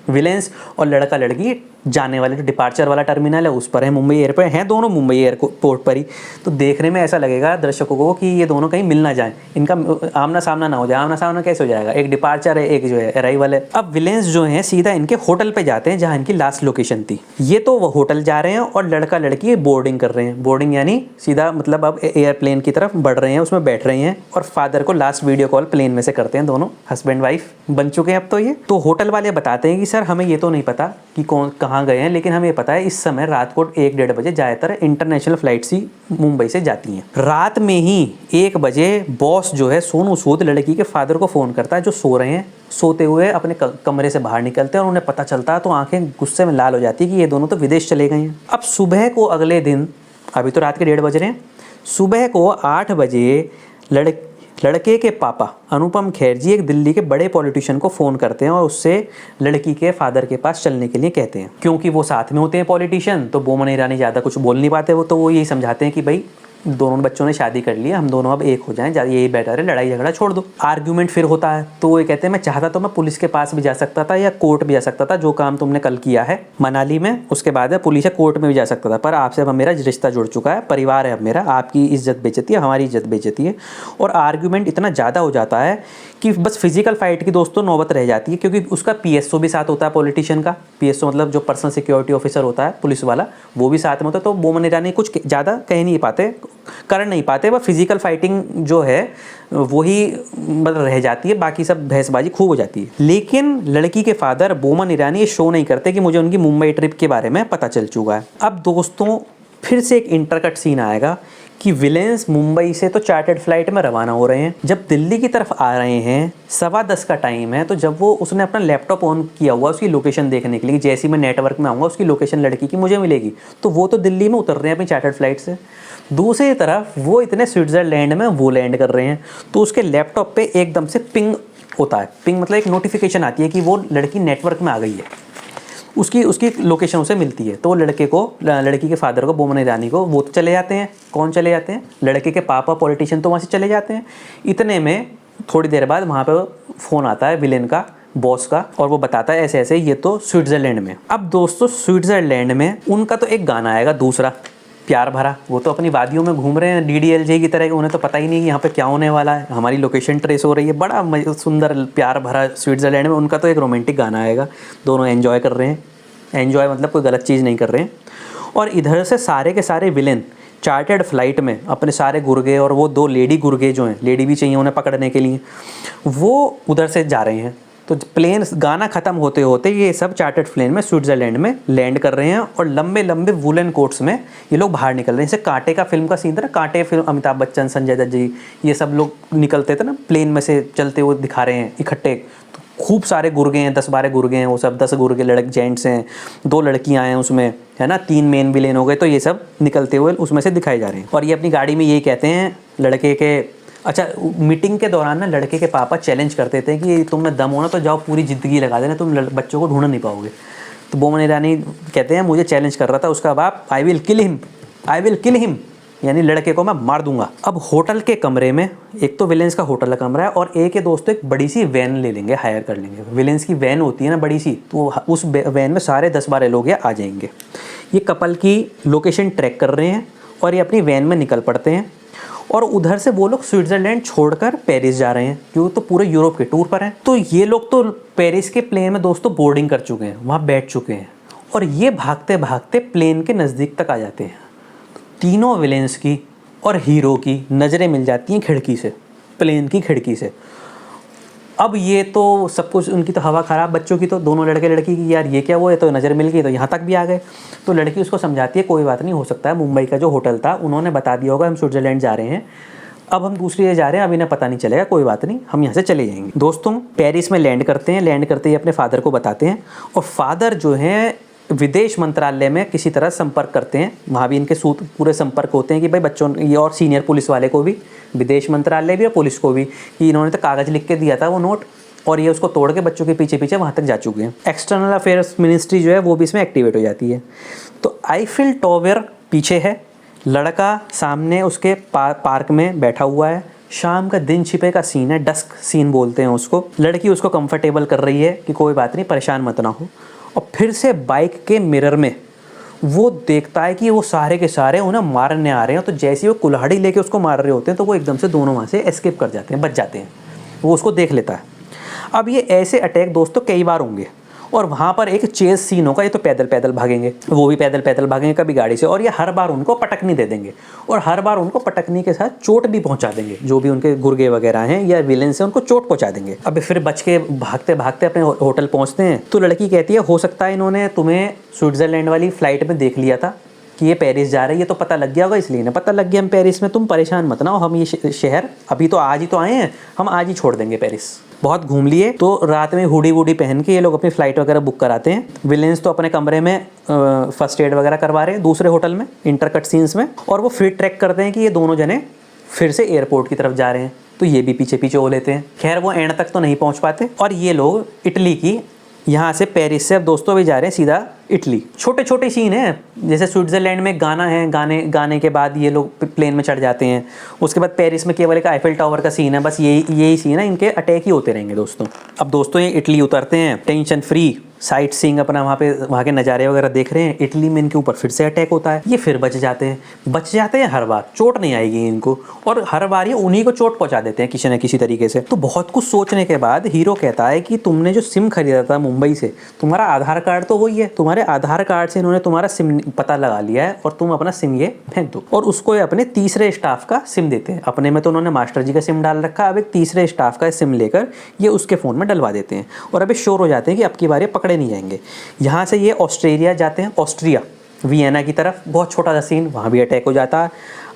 विलेंस, और लड़का लड़की जाने वाले जो डिपार्चर वाला टर्मिनल है उस पर है, मुंबई एयरपोर्ट हैं दोनों, मुंबई एयरपोर्ट पर ही। तो देखने में ऐसा लगेगा दर्शकों को कि ये दोनों कहीं मिल ना जाए, इनका आमना सामना ना हो जाए। आमना सामना कैसे हो जाएगा, एक डिपार्चर है, एक जो है अराइवल है। अब विलेंस जो हैं सीधा इनके होटल पे जाते हैं जहाँ इनकी लास्ट लोकेशन थी। ये तो वो होटल जा रहे हैं और लड़का लड़की बोर्डिंग कर रहे हैं। बोर्डिंग यानी सीधा मतलब अब एयरप्लेन की तरफ बढ़ रहे हैं, उसमें बैठ रहे हैं, और फादर को लास्ट वीडियो कॉल प्लेन में से करते हैं। दोनों हस्बैंड वाइफ बन चुके हैं अब तो ये। तो होटल वाले बताते हैं कि सर हमें ये तो नहीं पता कि कौन कहाँ गए हैं, लेकिन हमें पता है इस समय रात को 1-1:30 बजे ज़्यादातर इंटरनेशनल फ्लाइट्स ही मुंबई से जाती हैं। रात में ही 1 बजे बॉस जो है सोनू सूद लड़की के फादर को फ़ोन करता है, जो सो रहे हैं। सोते हुए अपने कमरे से बाहर निकलते हैं और उन्हें पता चलता है, तो आंखें गुस्से में लाल हो जाती है कि ये दोनों तो विदेश चले गए हैं। अब सुबह को अगले दिन, अभी तो रात के 1:30 बज रहे हैं, सुबह को 8 बजे लड़के के पापा अनुपम खेर जी एक दिल्ली के बड़े पॉलिटिशियन को फ़ोन करते हैं और उससे लड़की के फादर के पास चलने के लिए कहते हैं। क्योंकि वो साथ में होते हैं पॉलिटिशियन, तो बोमन ईरानी ज़्यादा कुछ बोल नहीं पाते, वो तो वो यही समझाते हैं कि भाई दोनों बच्चों ने शादी कर ली, हम दोनों अब एक हो जाएं, यही बेटर है, लड़ाई झगड़ा छोड़ दो। आर्ग्यूमेंट फिर होता है, तो ये कहते हैं मैं चाहता तो मैं पुलिस के पास भी जा सकता था या कोर्ट भी जा सकता था, जो काम तुमने कल किया है मनाली में, उसके बाद पुलिस या कोर्ट में भी जा सकता था, पर आपसे अब मेरा रिश्ता जुड़ चुका है, परिवार है अब मेरा, आपकी इज्जत बेइज्जती है, हमारी इज्जत बेइज्जती है। और आर्ग्यूमेंट इतना ज़्यादा हो जाता है कि बस फिजिकल फाइट की दोस्तों नौबत रह जाती है, क्योंकि उसका पीएसओ भी साथ होता है पॉलिटिशियन का। पीएसओ मतलब जो पर्सनल सिक्योरिटी ऑफिसर होता है पुलिस वाला, वो भी साथ में होता है। तो बोमन ईरानी कुछ ज़्यादा कह नहीं पाते, कर नहीं पाते, वह फिजिकल फाइटिंग जो है वही मतलब रह जाती है, बाकी सब बहसबाजी खूब हो जाती है। लेकिन लड़की के फादर बोमन ईरानी ये शो नहीं करते कि मुझे उनकी मुंबई ट्रिप के बारे में पता चल चुका है। अब दोस्तों फिर से एक इंटरकट सीन आएगा कि विलेंस मुंबई से तो चार्टर्ड फ्लाइट में रवाना हो रहे हैं। जब दिल्ली की तरफ आ रहे हैं 10:15 का टाइम है, तो जब वो उसने अपना लैपटॉप ऑन किया हुआ उसकी लोकेशन देखने के लिए, जैसे ही मैं नेटवर्क में आऊँगा उसकी लोकेशन लड़की की मुझे मिलेगी, तो वो तो दिल्ली में उतर रहे हैं अपनी चार्टर्ड फ्लाइट से। दूसरी तरफ वो इतने स्विट्ज़रलैंड में वो लैंड कर रहे हैं, तो उसके लैपटॉप पे एकदम से पिंग होता है। पिंग मतलब एक नोटिफिकेशन आती है कि वो लड़की नेटवर्क में आ गई है, उसकी लोकेशन उसे मिलती है। तो वो लड़की के फादर को, बोमन ईरानी को, वो तो चले जाते हैं। कौन चले जाते हैं? लड़के के पापा पॉलिटिशियन तो वहाँ से चले जाते हैं। इतने में थोड़ी देर बाद वहाँ पे फ़ोन आता है विलेन का, बॉस का, और वो बताता है ऐसे ऐसे ये तो स्विट्ज़रलैंड में। अब दोस्तों स्विट्ज़रलैंड में उनका तो एक गाना आएगा दूसरा, प्यार भरा। वो तो अपनी वादियों में घूम रहे हैं DDLJ की तरह, उन्हें तो पता ही नहीं कि यहाँ पे क्या होने वाला है, हमारी लोकेशन ट्रेस हो रही है। बड़ा सुंदर प्यार भरा स्विट्ज़रलैंड में उनका तो एक रोमांटिक गाना आएगा, दोनों एंजॉय कर रहे हैं। एंजॉय मतलब कोई गलत चीज़ नहीं कर रहे हैं। और इधर से सारे के सारे विलेन चार्टर्ड फ्लाइट में अपने सारे गुर्गे, और वो 2 लेडी गुर्गे जो हैं, लेडी भी चाहिए उन्हें पकड़ने के लिए, वो उधर से जा रहे हैं। तो प्लेन गाना ख़त्म होते होते ये सब चार्टर्ड प्लेन में स्विट्ज़रलैंड में लैंड कर रहे हैं, और लंबे लंबे वुलन कोट्स में ये लोग बाहर निकल रहे हैं। जैसे कांटे का फिल्म का सीन था ना, कांटे फिल्म, अमिताभ बच्चन, संजय दत्त जी, ये सब लोग निकलते थे ना प्लेन में से, चलते हुए दिखा रहे हैं इकट्ठे। तो खूब सारे गुर्गे हैं, 10-12 गुर्गे हैं, वो सब 10 गुर्गे जेंट्स हैं, 2 लड़कियां हैं उसमें, है ना, 3 मेन विलेन हो गए। तो ये सब निकलते हुए उसमें से दिखाए जा रहे हैं। और ये अपनी गाड़ी में यही कहते हैं लड़के के, अच्छा मीटिंग के दौरान ना लड़के के पापा चैलेंज करते थे कि तुम में दम हो ना तो जाओ पूरी ज़िंदगी लगा देना, तुम बच्चों को ढूंढ नहीं पाओगे। तो बोमन ईरानी कहते हैं मुझे चैलेंज कर रहा था उसका बाप, आई विल किल हिम, यानी लड़के को मैं मार दूंगा। अब होटल के कमरे में, एक तो विलेंस का होटल का कमरा है, और एक है दोस्तों एक बड़ी सी वैन ले लेंगे, हायर कर लेंगे। विलेंस की वैन होती है ना बड़ी सी, तो उस वैन में सारे 10-12 लोग या आ जाएंगे। ये कपल की लोकेशन ट्रैक कर रहे हैं और ये अपनी वैन में निकल पड़ते हैं। और उधर से वो लोग स्विट्ज़रलैंड छोड़कर पेरिस जा रहे हैं, क्योंकि तो पूरे यूरोप के टूर पर हैं। तो ये लोग तो पेरिस के प्लेन में दोस्तों बोर्डिंग कर चुके हैं, वहाँ बैठ चुके हैं, और ये भागते भागते प्लेन के नज़दीक तक आ जाते हैं। तीनों विलेंस की और हीरो की नज़रें मिल जाती हैं खिड़की से, प्लेन की खिड़की से। अब ये तो सब कुछ, उनकी तो हवा ख़राब, बच्चों की तो, दोनों लड़के लड़की की, यार ये क्या वो है, तो नज़र मिल गई, तो यहाँ तक भी आ गए। तो लड़की उसको समझाती है कोई बात नहीं, हो सकता है मुंबई का जो होटल था उन्होंने बता दिया होगा हम स्विट्ज़रलैंड जा रहे हैं, अब हम दूसरी जगह जा रहे हैं, अब इन्हें पता नहीं चलेगा, कोई बात नहीं, हम यहाँ से चले जाएंगे। दोस्तों पेरिस में लैंड करते हैं, लैंड करते ही अपने फादर को बताते हैं, और फादर जो हैं विदेश मंत्रालय में किसी तरह संपर्क करते हैं। वहाँ भी इनके पूरे संपर्क होते हैं कि भाई बच्चों, ये और सीनियर पुलिस वाले को भी, विदेश मंत्रालय भी और पुलिस को भी, कि इन्होंने तो कागज़ लिख के दिया था वो नोट, और ये उसको तोड़ के बच्चों के पीछे पीछे वहाँ तक जा चुके हैं। एक्सटर्नल अफेयर्स मिनिस्ट्री जो है वो भी इसमें एक्टिवेट हो जाती है। तो आईफिल टॉवर पीछे है, लड़का सामने उसके पार्क में बैठा हुआ है, शाम का दिन छिपे का सीन है, डस्क सीन बोलते हैं उसको। लड़की उसको कंफर्टेबल कर रही है कि कोई बात नहीं, परेशान मत ना हो। और फिर से बाइक के मिरर में वो देखता है कि वो सारे के सारे उन्हें मारने आ रहे हैं। तो जैसे ही वो कुल्हाड़ी लेके उसको मार रहे होते हैं, तो वो एकदम से दोनों वहाँ से एस्केप कर जाते हैं, बच जाते हैं। वो उसको देख लेता है। अब ये ऐसे अटैक दोस्तों कई बार होंगे, और वहाँ पर एक चेज सीन होगा। ये तो पैदल पैदल भागेंगे, वो भी पैदल पैदल भागेंगे, कभी गाड़ी से, और ये हर बार उनको पटकनी दे देंगे, और हर बार उनको पटकनी के साथ चोट भी पहुँचा देंगे। जो भी उनके गुर्गे वगैरह हैं या विलेन से, उनको चोट पहुँचा देंगे। अब फिर बच के भागते भागते अपने होटल पहुँचते हैं। तो लड़की कहती है हो सकता है इन्होंने तुम्हें स्विट्ज़रलैंड वाली फ़्लाइट में देख लिया था कि ये पेरिस जा रही है, तो पता लग गया होगा, इसलिए ना पता लग गया हम पेरिस में, तुम परेशान मत ना हो, हम ये शहर अभी तो आज ही तो आए हैं, हम आज ही छोड़ देंगे पेरिस। बहुत घूम लिए। तो रात में हुडी वूडी पहन के ये लोग अपनी फ़्लाइट वगैरह बुक कराते हैं। विलेंस तो अपने कमरे में फर्स्ट एड वगैरह करवा रहे हैं दूसरे होटल में, इंटरकट सीन्स में, और वो फिर ट्रैक करते हैं कि ये दोनों जने फिर से एयरपोर्ट की तरफ जा रहे हैं। तो ये भी पीछे पीछे हो लेते हैं। खैर वो एंड तक तो नहीं पहुँच पाते, और ये लोग इटली की, यहाँ से पेरिस से अब दोस्तों भी जा रहे हैं सीधा इटली। छोटे छोटे सीन है, जैसे स्विट्जरलैंड में गाना है, गाने के बाद ये लोग प्लेन में चढ़ जाते हैं। उसके बाद पेरिस में केवल एक आईफिल टावर का सीन है, बस यही सीन है, इनके अटैक ही होते रहेंगे दोस्तों। अब दोस्तों ये इटली उतरते हैं, टेंशन फ्री साइट सीइंग अपना वहाँ के नज़ारे वगैरह देख रहे हैं। इटली में इनके ऊपर फिर से अटैक होता है, ये फिर बच जाते हैं हर बार, चोट नहीं आएगी इनको, और हर बार ये उन्हीं को चोट पहुँचा देते हैं किसी न किसी तरीके से। तो बहुत कुछ सोचने के बाद हीरो कहता है कि तुमने जो सिम खरीदा था मुंबई से, तुम्हारा आधार कार्ड तो वही है, तुम्हारे आधार कार्ड से इन्होंने तुम्हारा सिम पता लगा लिया है और तुम अपना सिम ये फेंक दो। और उसको ये अपने तीसरे स्टाफ का सिम देते हैं। अपने में तो उन्होंने मास्टर जी का सिम डाल रखा, अब एक तीसरे स्टाफ का सिम लेकर ये उसके फ़ोन में डलवा देते हैं और अभी श्योर हो जाते हैं कि अब की बार ये पकड़े नहीं जाएंगे। यहाँ से ये ऑस्ट्रेलिया जाते हैं, ऑस्ट्रिया वियना की तरफ, बहुत छोटा सा सीन, वहाँ भी अटैक हो जाता है।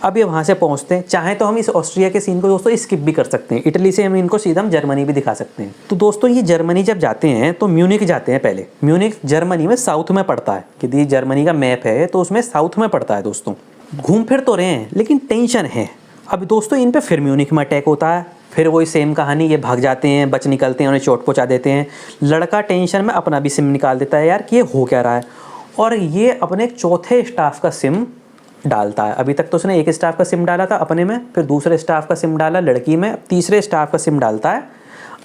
अब ये वहाँ से पहुँचते हैं, चाहे तो हम इस ऑस्ट्रिया के सीन को दोस्तों स्किप भी कर सकते हैं, इटली से हम इनको सीधा जर्मनी भी दिखा सकते हैं। तो दोस्तों ये जर्मनी जब जाते हैं तो म्यूनिक जाते हैं पहले। म्यूनिक जर्मनी में साउथ में पड़ता है, यदि जर्मनी का मैप है तो उसमें साउथ में पड़ता है दोस्तों। घूम फिर तो रहे हैं लेकिन टेंशन है। अब दोस्तों इन पर फिर म्यूनिक में अटैक होता है, फिर वही सेम कहानी, ये भाग जाते हैं, बच निकलते हैं, उन्हें चोट पहुंचा देते हैं। लड़का टेंशन में अपना भी सिम निकाल देता है यार कि ये हो क्या रहा है, और ये अपने एक चौथे स्टाफ का सिम डालता है। अभी तक तो उसने एक स्टाफ का सिम डाला था अपने में, फिर दूसरे स्टाफ का सिम डाला लड़की में, तीसरे स्टाफ का सिम डालता है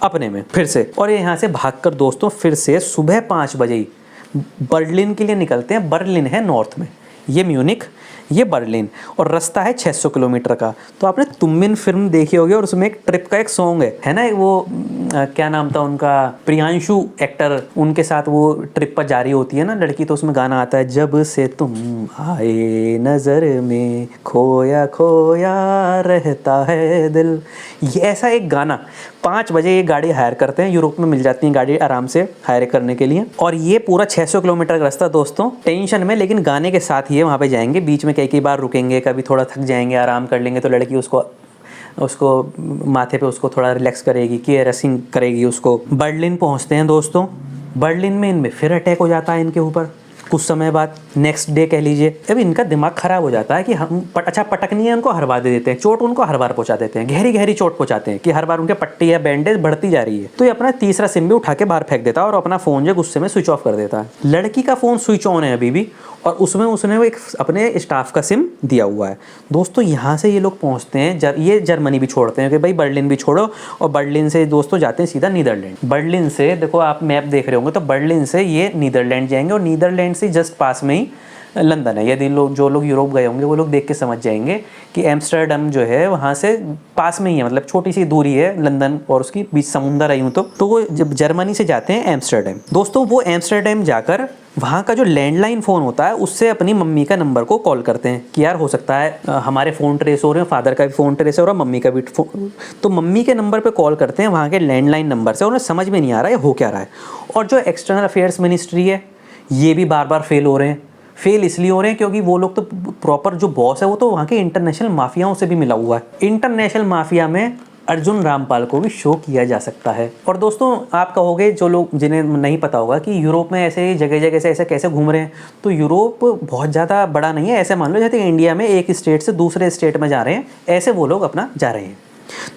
अपने में फिर से। और ये यहाँ से भागकर दोस्तों फिर से सुबह 5 बजे ही बर्लिन के लिए निकलते हैं। बर्लिन है नॉर्थ में, ये म्यूनिक, ये बर्लिन, और रास्ता है 600 किलोमीटर का। तो आपने तुम बिन फिल्म देखी होगी और उसमें एक ट्रिप का एक सॉन्ग है ना, वो क्या नाम था उनका, प्रियांशु एक्टर, उनके साथ वो ट्रिप पर जारी होती है ना लड़की, तो उसमें गाना आता है, जब से तुम आए नज़र में खोया खोया रहता है दिल। ये ऐसा एक गाना। 5 बजे ये गाड़ी हायर करते हैं, यूरोप में मिल जाती है गाड़ी आराम से हायर करने के लिए, और ये पूरा 600 किलोमीटर का रास्ता दोस्तों टेंशन में, लेकिन गाने के साथ ही वहाँ पे जाएंगे। बीच में कई बार रुकेंगे, कभी थोड़ा थक जाएंगे, आराम कर लेंगे, तो लड़की उसको माथे पे उसको थोड़ा रिलैक्स करेगी, केयरिंग करेगी उसको। बर्लिन पहुँचते हैं दोस्तों। बर्लिन में इनमें फिर अटैक हो जाता है इनके ऊपर कुछ समय बाद, नेक्स्ट डे कह लीजिए। अब इनका दिमाग खराब हो जाता है कि हम पटकनी है उनको, हर बार दे देते हैं चोट, उनको हर बार पहुंचा देते हैं, गहरी गहरी चोट पहुंचाते हैं कि हर बार उनके पट्टी या बैंडेज बढ़ती जा रही है। तो ये अपना तीसरा सिम भी उठा के बाहर फेंक देता है और अपना फ़ोन जो गुस्से में स्विच ऑफ कर देता है। लड़की का फ़ोन स्विच ऑन है अभी भी, और उसमें उसने वो एक अपने स्टाफ का सिम दिया हुआ है। दोस्तों यहाँ से ये लोग पहुँचते हैं, ये जर्मनी भी छोड़ते हैं कि भाई बर्लिन भी छोड़ो, और बर्लिन से दोस्तों जाते हैं सीधा नीदरलैंड। बर्लिन से देखो आप मैप देख रहे होंगे, तो बर्लिन से ये नीदरलैंड जाएंगे, और नीदरलैंड से जस्ट पास में ही लंदन है। यदि जो लोग यूरोप गए होंगे वो लोग देख के समझ जाएंगे कि एम्स्टर्डम जो है वहाँ से पास में ही है, मतलब छोटी सी दूरी है लंदन और उसकी बीच समुंदर है यूँ तो वो जब जर्मनी से जाते हैं एम्स्टर्डम। दोस्तों वो एम्स्टर्डम जाकर वहाँ का जो लैंडलाइन फ़ोन होता है उससे अपनी मम्मी का नंबर को कॉल करते हैं कि यार हो सकता है हमारे फ़ोन ट्रेस हो रहे हैं, फादर का भी फ़ोन ट्रेस हो रहा है, मम्मी का भी तो मम्मी के नंबर पे कॉल करते हैं वहाँ के लैंडलाइन नंबर से। उन्हें समझ में नहीं आ रहा है हो क्या रहा है। और जो एक्सटर्नल अफेयर्स मिनिस्ट्री है ये भी बार बार फेल हो रहे हैं। फेल इसलिए हो रहे हैं क्योंकि वो लोग तो प्रॉपर जो बॉस है वो तो वहाँ के इंटरनेशनल माफियाओं से भी मिला हुआ है। इंटरनेशनल माफिया में अर्जुन रामपाल को भी शो किया जा सकता है। और दोस्तों आप कहोगे जो लोग जिन्हें नहीं पता होगा कि यूरोप में ऐसे जगह जगह से ऐसे कैसे घूम रहे हैं, तो यूरोप बहुत ज़्यादा बड़ा नहीं है। ऐसे मान लो जैसे इंडिया में एक स्टेट से दूसरे स्टेट में जा रहे हैं, ऐसे वो लोग अपना जा रहे हैं।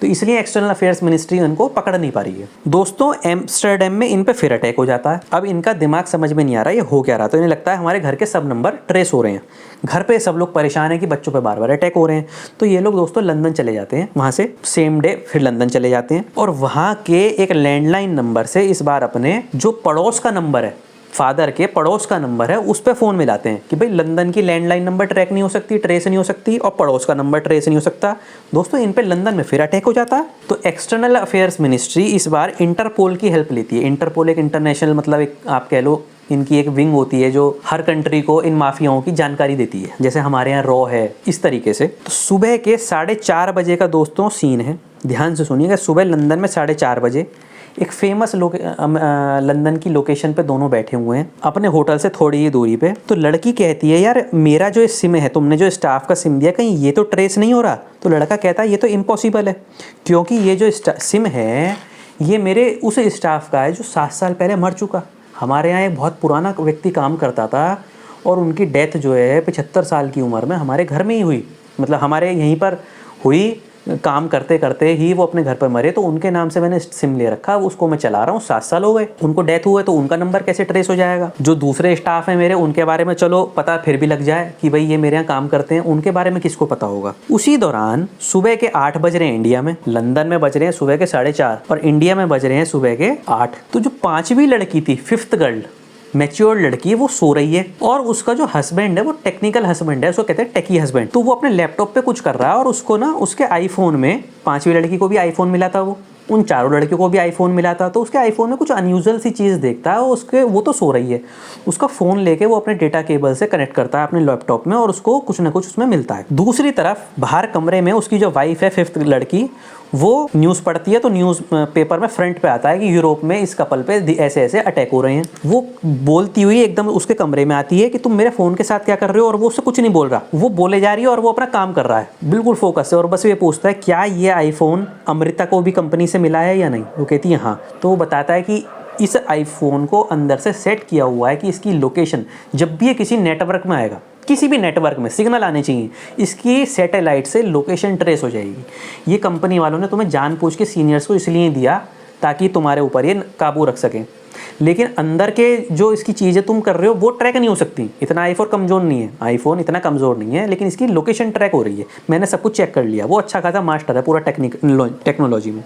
तो इसलिए एक्सटर्नल अफेयर्स मिनिस्ट्री उनको पकड़ नहीं पा रही है। दोस्तों एम्स्टर्डम में इन पे फिर अटैक हो जाता है। अब इनका दिमाग समझ में नहीं आ रहा ये हो क्या रहा, तो इन्हें लगता है हमारे घर के सब नंबर ट्रेस हो रहे हैं। घर पे सब लोग परेशान हैं कि बच्चों पे बार बार अटैक हो रहे हैं। तो ये लोग दोस्तों लंदन चले जाते हैं, वहाँ से सेम डे फिर लंदन चले जाते हैं, और वहाँ के एक लैंडलाइन नंबर से इस बार अपने जो पड़ोस का नंबर है, फादर के पड़ोस का नंबर है, उस पर फ़ोन मिलाते हैं कि भाई लंदन की लैंडलाइन नंबर ट्रैक नहीं हो सकती, ट्रेस नहीं हो सकती, और पड़ोस का नंबर ट्रेस नहीं हो सकता। दोस्तों इन पे लंदन में फिर अटैक हो जाता है। तो एक्सटर्नल अफेयर्स मिनिस्ट्री इस बार इंटरपोल की हेल्प लेती है। इंटरपोल एक इंटरनेशनल मतलब एक आप कह लो इनकी एक विंग होती है जो हर कंट्री को इन माफियाओं की जानकारी देती है, जैसे हमारे यहाँ रॉ है, इस तरीके से। तो सुबह के 4:30 बजे का दोस्तों सीन है, ध्यान से सुनिएगा। सुबह लंदन में 4:30 बजे एक फेमस लंदन की लोकेशन पे दोनों बैठे हुए हैं अपने होटल से थोड़ी ही दूरी पे। तो लड़की कहती है यार मेरा जो सिम है, तुमने जो स्टाफ का सिम दिया, कहीं ये तो ट्रेस नहीं हो रहा। तो लड़का कहता है ये तो इम्पॉसिबल है, क्योंकि ये जो सिम है ये मेरे उस स्टाफ का है जो 7 साल पहले मर चुका। हमारे यहाँ एक बहुत पुराना व्यक्ति काम करता था और उनकी डेथ जो है 75 साल की उम्र में हमारे घर में ही हुई, मतलब हमारे यहीं पर हुई काम करते करते ही वो अपने घर पर मरे, तो उनके नाम से मैंने सिम ले रखा, उसको मैं चला रहा हूँ, 7 साल हो गए, उनको डेथ हुए तो उनका नंबर कैसे ट्रेस हो जाएगा। जो दूसरे स्टाफ हैं मेरे, उनके बारे में चलो पता फिर भी लग जाए कि भाई ये मेरे यहाँ काम करते हैं, उनके बारे में किसको पता होगा। उसी दौरान सुबह के 8 बज रहे हैं इंडिया में, लंदन में बज रहे हैं सुबह के 4:30 और इंडिया में बज रहे हैं सुबह के 8। तो जो 5वीं लड़की थी, 5th गर्ल, मैच्योर लड़की है, वो सो रही है और उसका जो हस्बैंड है वो टेक्निकल हस्बैंड है, उसको कहते हैं टेकी हस्बैंड। तो वो अपने लैपटॉप पे कुछ कर रहा है और उसको ना उसके आईफोन में, 5वीं लड़की को भी आईफोन मिला था, वो उन चारों लड़कियों को भी आईफोन मिला था, तो उसके आईफोन में कुछ अनयूजुअल सी चीज़ देखता है, उसके वो तो सो रही है, उसका फ़ोन लेके वो अपने डेटा केबल से कनेक्ट करता है अपने लैपटॉप में और उसको कुछ ना कुछ उसमें मिलता है। दूसरी तरफ बाहर कमरे में उसकी जो वाइफ है, 5th लड़की, वो न्यूज़ पढ़ती है, तो न्यूज़ पेपर में फ्रंट पे आता है कि यूरोप में इस कपल पे ऐसे ऐसे अटैक हो रहे हैं। वो बोलती हुई एकदम उसके कमरे में आती है कि तुम मेरे फ़ोन के साथ क्या कर रहे हो, और वो उससे कुछ नहीं बोल रहा, वो बोले जा रही है और वो अपना काम कर रहा है बिल्कुल फोकस से, और बस ये पूछता है क्या ये आईफोन अमृता को भी कंपनी से मिला है या नहीं। वो कहती है हाँ। तो वो बताता है कि इस आईफोन को अंदर से सेट किया हुआ है कि इसकी लोकेशन जब भी ये किसी नेटवर्क में आएगा, किसी भी नेटवर्क में सिग्नल आने चाहिए, इसकी सैटेलाइट से लोकेशन ट्रेस हो जाएगी। ये कंपनी वालों ने तुम्हें जानबूझ के सीनियर्स को इसलिए दिया ताकि तुम्हारे ऊपर ये काबू रख सकें, लेकिन अंदर के जो इसकी चीज़ें तुम कर रहे हो वो ट्रैक नहीं हो सकती। इतना आईफोन कमज़ोर नहीं है, आईफोन इतना कमज़ोर नहीं है, लेकिन इसकी लोकेशन ट्रैक हो रही है। मैंने सब कुछ चेक कर लिया। वो अच्छा खासा मास्टर है पूरा टेक्नोलॉजी में।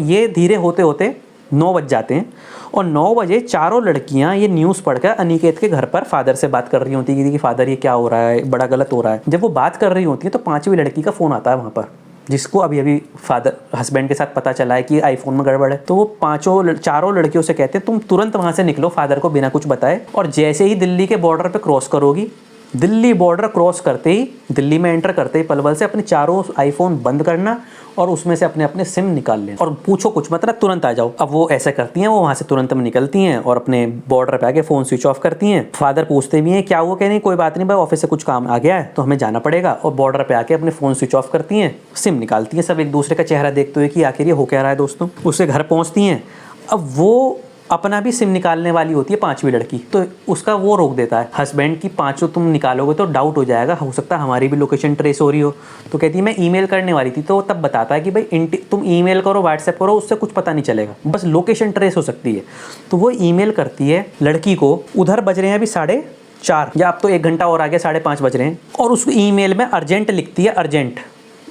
ये धीरे होते होते 9 बज जाते हैं और 9 बजे चारों लड़कियां ये न्यूज़ पढ़कर अनिकेत के घर पर फादर से बात कर रही होती है कि फादर ये क्या हो रहा है, बड़ा गलत हो रहा है। जब वो बात कर रही होती है तो 5वीं लड़की का फ़ोन आता है वहाँ पर, जिसको अभी अभी फादर हस्बैंड के साथ पता चला है कि आईफोन में गड़बड़ है। तो वो चारों लड़कियों से कहते हैं तुम तुरंत वहाँ से निकलो फादर को बिना कुछ बताए, और जैसे ही दिल्ली के बॉर्डर पर क्रॉस करोगी, दिल्ली बॉर्डर क्रॉस करते ही, दिल्ली में एंटर करते ही पलवल से अपने चारों आईफोन बंद करना और उसमें से अपने अपने सिम निकाल लेना और पूछो कुछ मतलब तुरंत आ जाओ। अब वो ऐसा करती हैं, वो वहाँ से तुरंत में निकलती हैं और अपने बॉर्डर पे आके फ़ोन स्विच ऑफ करती हैं। फादर पूछते भी हैं क्या हुआ, कह नहीं कोई बात नहीं भाई, ऑफिस से कुछ काम आ गया है तो हमें जाना पड़ेगा, और बॉर्डर पे आके अपने फ़ोन स्विच ऑफ करती हैं, सिम निकालती हैं, सब एक दूसरे का चेहरा देखते हुए कि आखिर ये हो क्या रहा है दोस्तों। उससे घर पहुँचती हैं। अब वो अपना भी सिम निकालने वाली होती है 5वीं लड़की, तो उसका वो रोक देता है हस्बैंड की, 5 तुम निकालोगे तो डाउट हो जाएगा, हो सकता है हमारी भी लोकेशन ट्रेस हो रही हो। तो कहती है मैं ईमेल करने वाली थी। तो तब बताता है कि भाई तुम ईमेल करो, व्हाट्सएप करो, उससे कुछ पता नहीं चलेगा, बस लोकेशन ट्रेस हो सकती है। तो वो ईमेल करती है लड़की को, उधर बज रहे हैं अभी 4:30 या अब तो 1 घंटा और आगे 5:30 बज रहे हैं, और उस ईमेल में अर्जेंट लिखती है, अर्जेंट।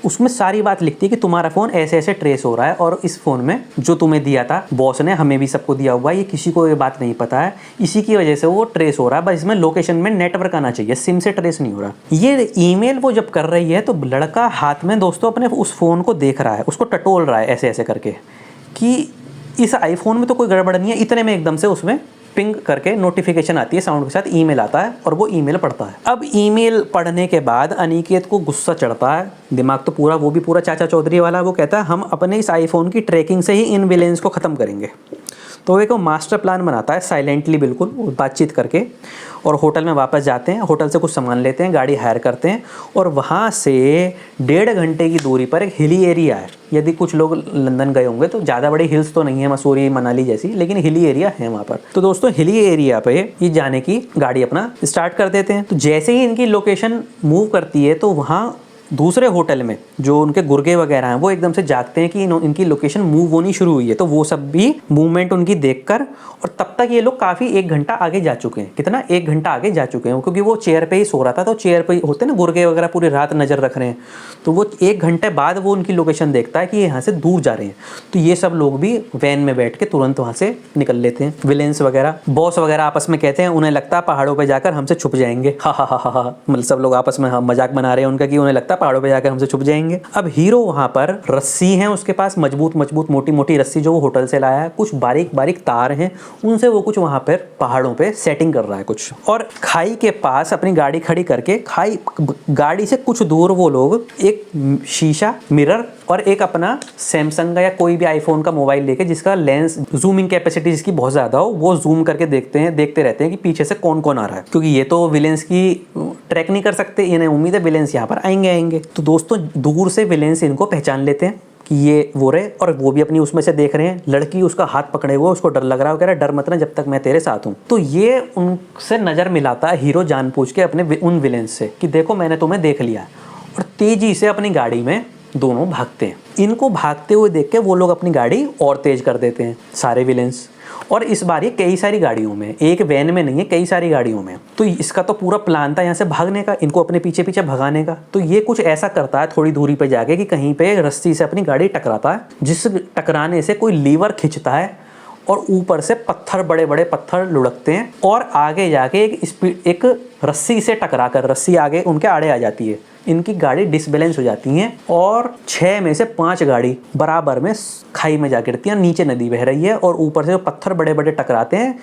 उसमें सारी बात लिखती है कि तुम्हारा फ़ोन ऐसे ऐसे ट्रेस हो रहा है और इस फ़ोन में जो तुम्हें दिया था बॉस ने, हमें भी सबको दिया हुआ है, ये किसी को ये बात नहीं पता है, इसी की वजह से वो ट्रेस हो रहा है, बस इसमें लोकेशन में नेटवर्क आना चाहिए, सिम से ट्रेस नहीं हो रहा। ये ईमेल वो जब कर रही है तो लड़का हाथ में दोस्तों अपने उस फ़ोन को देख रहा है, उसको टटोल रहा है ऐसे ऐसे करके कि इस आईफोन में तो कोई गड़बड़ नहीं है। इतने में एकदम से उसमें पिंग करके नोटिफिकेशन आती है, साउंड के साथ ईमेल आता है और वो ईमेल पढ़ता है। अब ईमेल पढ़ने के बाद अनिकेत को गुस्सा चढ़ता है, दिमाग तो पूरा वो भी पूरा चाचा चौधरी वाला। वो कहता है हम अपने इस आईफोन की ट्रैकिंग से ही इन विलेंस को ख़त्म करेंगे। तो एक मास्टर प्लान बनाता है साइलेंटली, बिल्कुल बातचीत करके, और होटल में वापस जाते हैं, होटल से कुछ सामान लेते हैं, गाड़ी हायर करते हैं, और वहाँ से 1.5 घंटे की दूरी पर एक हिली एरिया है। यदि कुछ लोग लंदन गए होंगे तो ज़्यादा बड़ी हिल्स तो नहीं है मसूरी मनाली जैसी, लेकिन हिली एरिया है वहाँ पर। तो दोस्तों हिली एरिया पे ये जाने की गाड़ी अपना स्टार्ट कर देते हैं। तो जैसे ही इनकी लोकेशन मूव करती है तो वहाँ दूसरे होटल में जो उनके गुर्गे वगैरह हैं वो एकदम से जागते हैं कि इनकी लोकेशन मूव होनी शुरू हुई है। तो वो सब भी मूवमेंट उनकी देखकर, और तब तक ये लोग काफ़ी 1 घंटा आगे जा चुके हैं। कितना? 1 घंटा आगे जा चुके हैं, क्योंकि वो चेयर पे ही सो रहा था, तो चेयर पे होते ना गुर्गे वगैरह पूरी रात नज़र रख रहे हैं। तो वो 1 घंटे बाद वो उनकी लोकेशन देखता है कि यहाँ से दूर जा रहे हैं। तो ये सब लोग भी वैन में बैठ के तुरंत वहाँ से निकल लेते हैं। विलेंस वगैरह, बॉस वगैरह आपस में कहते हैं, उन्हें लगता है पहाड़ों पर जाकर हमसे छुप जाएंगे। हा हा हा हा, मतलब सब लोग आपस में मजाक बना रहे हैं उनका कि उन्हें लगता है पहाड़ों पे जाकर हमसे छुप जाएंगे। अब हीरो वहां पर रस्सी है उसके पास, मजबूत मजबूत मोटी मोटी रस्सी जो वो होटल से लाया है, कुछ बारीक बारीक तार हैं, उनसे वो कुछ वहां पर पहाड़ों पे सेटिंग कर रहा है कुछ। और खाई के पास अपनी गाड़ी खड़ी करके, खाई गाड़ी से कुछ दूर वो लोग एक शीशा, मिरर और एक अपना सैमसंग का या कोई भी आईफोन का मोबाइल लेके, जिसका लेंस जूमिंग कैपेसिटी जिसकी बहुत ज्यादा हो, वो जूम करके देखते रहते हैं कि पीछे से कौन कौन आ रहा है, क्योंकि ये तो विलेंस की ट्रैक नहीं कर सकते, इन्हें उम्मीद है विलेंस यहाँ पर आएंगे। तो दोस्तों दूर से विलेंस इनको पहचान लेते हैं कि ये वो रहे, और वो भी अपनी उसमें से देख रहे हैं। लड़की उसका हाथ पकड़े हुए, उसको डर लग रहा है, कह रहा है डर मत ना जब तक मैं तेरे साथ हूँ। तो ये उनसे नजर मिलाता है हीरो जानबूझ के अपने उन विलेंस से कि देखो मैंने तुम्हें देख लिया, और तेजी से अपनी गाड़ी में दोनों भागते हैं। इनको भागते हुए देख के वो लोग अपनी गाड़ी और तेज कर देते हैं सारे विलेंस। और इस बार ये कई सारी गाड़ियों में, एक वैन में नहीं है, कई सारी गाड़ियों में। तो इसका तो पूरा प्लान था यहाँ से भागने का, इनको अपने पीछे पीछे भगाने का। तो ये कुछ ऐसा करता है थोड़ी दूरी पे जाके कि कहीं पे रस्सी से अपनी गाड़ी टकराता है, जिस टकराने से कोई लीवर खिंचता है और ऊपर से पत्थर, बड़े बड़े पत्थर लुढ़कते हैं और आगे जाके एक रस्सी से टकरा कर, रस्सी आगे उनके आड़े आ जाती है, इनकी गाड़ी डिसबैलेंस हो जाती है और 6 में से 5 गाड़ी बराबर में खाई में जा गिरती है। नीचे नदी बह रही है और ऊपर से जो पत्थर बड़े बड़े टकराते हैं,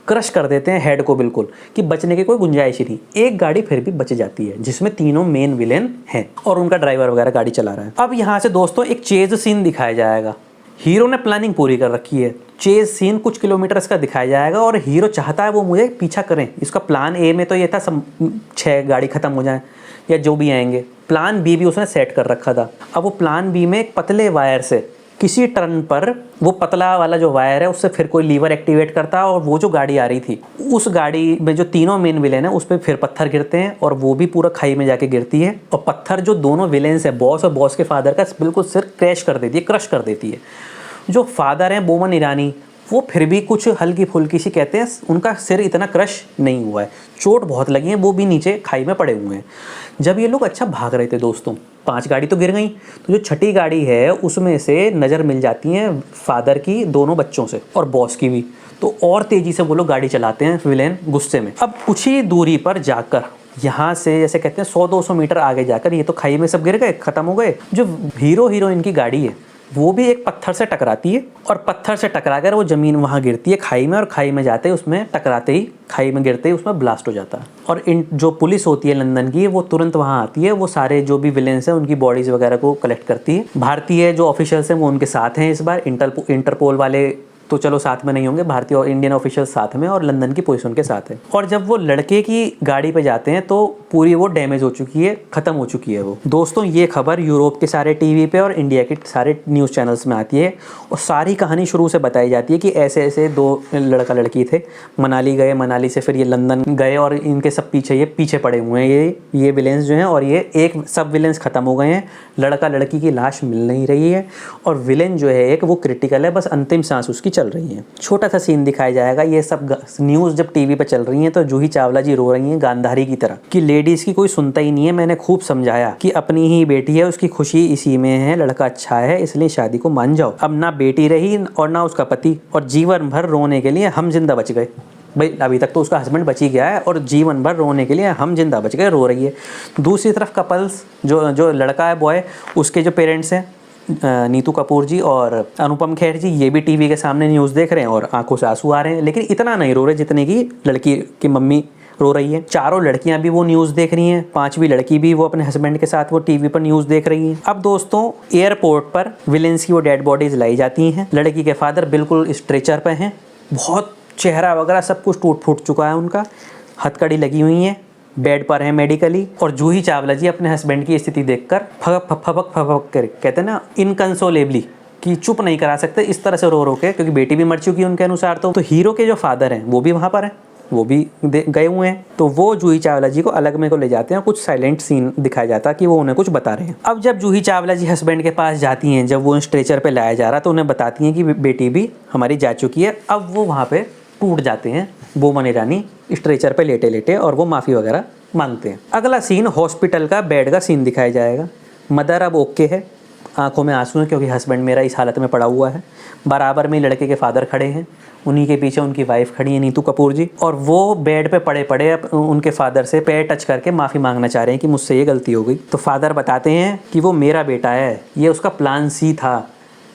क्रश कर देते हैं हेड को बिल्कुल, कि बचने की कोई गुंजाइश ही नहीं। एक गाड़ी फिर भी बच जाती है जिसमें तीनों मेन विलेन हैं और उनका ड्राइवर वगैरह गाड़ी चला रहा है। अब यहाँ से दोस्तों एक चेज सीन दिखाया जाएगा। हीरो ने प्लानिंग पूरी कर रखी है, चेज सीन कुछ किलोमीटर्स का दिखाया जाएगा और हीरो चाहता है वो मुझे पीछा करें। इसका प्लान ए में तो ये था 6 गाड़ी खत्म हो जाए या जो भी आएंगे। प्लान बी भी उसने सेट कर रखा था। अब वो प्लान बी में एक पतले वायर से किसी टर्न पर, वो पतला वाला जो वायर है उससे फिर कोई लीवर एक्टिवेट करता है और वो जो गाड़ी आ रही थी उस गाड़ी में जो तीनों मेन विलेन है उस पर फिर पत्थर गिरते हैं और वो भी पूरा खाई में जाके गिरती है। और पत्थर जो दोनों विलेन्स है, बॉस और बॉस के फादर का, बिल्कुल सिर क्रैश कर देती है, क्रश कर देती है। जो फादर हैं बोमन ईरानी, वो फिर भी कुछ हल्की फुल्की सी कहते हैं, उनका सिर इतना क्रश नहीं हुआ है, चोट बहुत लगी है, वो भी नीचे खाई में पड़े हुए हैं। जब ये लोग अच्छा भाग रहे थे दोस्तों, 5 गाड़ी तो गिर गई, तो जो छठी गाड़ी है उसमें से नज़र मिल जाती है फादर की दोनों बच्चों से और बॉस की भी। तो और तेज़ी से वो लोग गाड़ी चलाते हैं विलेन गुस्से में। अब कुछ ही दूरी पर जाकर, यहाँ से जैसे कहते हैं 100-200 मीटर आगे जाकर, ये तो खाई में सब गिर गए, ख़त्म हो गए। जो हीरो हीरोइन की गाड़ी है वो भी एक पत्थर से टकराती है और पत्थर से टकराकर वो ज़मीन वहाँ गिरती है खाई में, और खाई में जाते ही उसमें टकराते ही, खाई में गिरते ही उसमें ब्लास्ट हो जाता है। और इन जो पुलिस होती है लंदन की, वो तुरंत वहाँ आती है, वो सारे जो भी विलेंस हैं उनकी बॉडीज़ वगैरह को कलेक्ट करती है। भारतीय जो ऑफिशियल्स हैं वो उनके साथ हैं इस बार। इंटरपोल वाले तो चलो साथ में नहीं होंगे, भारतीय और इंडियन ऑफिशियल साथ में, और लंदन की पुलिस उनके साथ है। और जब वो लड़के की गाड़ी पे जाते हैं तो पूरी वो डैमेज हो चुकी है, ख़त्म हो चुकी है वो। दोस्तों ये खबर यूरोप के सारे टीवी पे और इंडिया के सारे न्यूज़ चैनल्स में आती है और सारी कहानी शुरू से बताई जाती है कि ऐसे ऐसे 2 लड़का लड़की थे, मनाली गए, मनाली से फिर ये लंदन गए और इनके सब पीछे पड़े हुए हैं ये विलेंस जो हैं, और ये एक सब विलेंस ख़त्म हो गए हैं, लड़का लड़की की लाश मिल नहीं रही है और विलेन जो है एक वो क्रिटिकल है, बस अंतिम सांस उसकी चल रही है। छोटा सा सीन दिखाया जाएगा। ये सब न्यूज़ जब टीवी पे चल रही हैं तो जूही चावला जी रो रही हैं गांधारी की तरह कि लेडीज़ की कोई सुनता ही नहीं है। मैंने खूब समझाया कि अपनी ही बेटी है, उसकी खुशी इसी में है, लड़का अच्छा है इसलिए शादी को मान जाओ। अब ना बेटी रही और ना उसका पति, और जीवन भर रोने के लिए हम जिंदा बच गए। भाई अभी तक तो उसका हस्बैंड बच ही गया है और जीवन भर रोने के लिए हम जिंदा बच गए, रो रही है। दूसरी तरफ कपल्स, जो लड़का है बॉय, उसके जो पेरेंट्स हैं नीतू कपूर जी और अनुपम खेर जी, ये भी टीवी के सामने न्यूज़ देख रहे हैं और आंखों से आंसू आ रहे हैं, लेकिन इतना नहीं रो रहे जितने की लड़की की मम्मी रो रही है। चारों लड़कियां भी वो न्यूज़ देख रही हैं, 5वीं लड़की भी वो अपने हस्बैंड के साथ वो टीवी पर न्यूज़ देख रही है। अब दोस्तों एयरपोर्ट पर विलेंस की वो डेड बॉडीज़ लाई जाती हैं। लड़की के फादर बिल्कुल स्ट्रेचर पे हैं, बहुत चेहरा वगैरह सब कुछ टूट फूट चुका है उनका, हथकड़ी लगी हुई है, बेड पर है मेडिकली। और जूही चावला जी अपने हस्बैंड की स्थिति देखकर फपक कर कहते हैं ना इनकंसोलेबली, कि चुप नहीं करा सकते, इस तरह से रो रो के, क्योंकि बेटी भी मर चुकी है उनके अनुसार। तो हीरो के जो फादर हैं वो भी वहाँ पर हैं, वो भी गए हुए हैं। तो वो जूही चावला जी को अलग में को ले जाते हैं, कुछ साइलेंट सीन दिखाया जाता है कि वो उन्हें कुछ बता रहे हैं। अब जब जूही चावला जी हस्बैंड के पास जाती हैं, जब वो स्ट्रेचर पे लाया जा रहा तो उन्हें बताती हैं कि बेटी भी हमारी जा चुकी है। अब वो वहाँ पे टूट जाते हैं बोमन ईरानी स्ट्रेचर पे लेटे लेटे, और वो माफ़ी वगैरह मांगते हैं। अगला सीन हॉस्पिटल का बेड का सीन दिखाया जाएगा। मदर अब ओके है, आंखों में आंसू हैं क्योंकि हस्बैंड मेरा इस हालत में पड़ा हुआ है। बराबर में लड़के के फादर खड़े हैं, उन्हीं के पीछे उनकी वाइफ खड़ी है नीतू कपूर जी, और वो बेड पे पड़े पड़े उनके फादर से पैर टच करके माफ़ी मांगना चाह रहे हैं कि मुझसे ये गलती हो गई। तो फादर बताते हैं कि वो मेरा बेटा है, ये उसका प्लान सी था,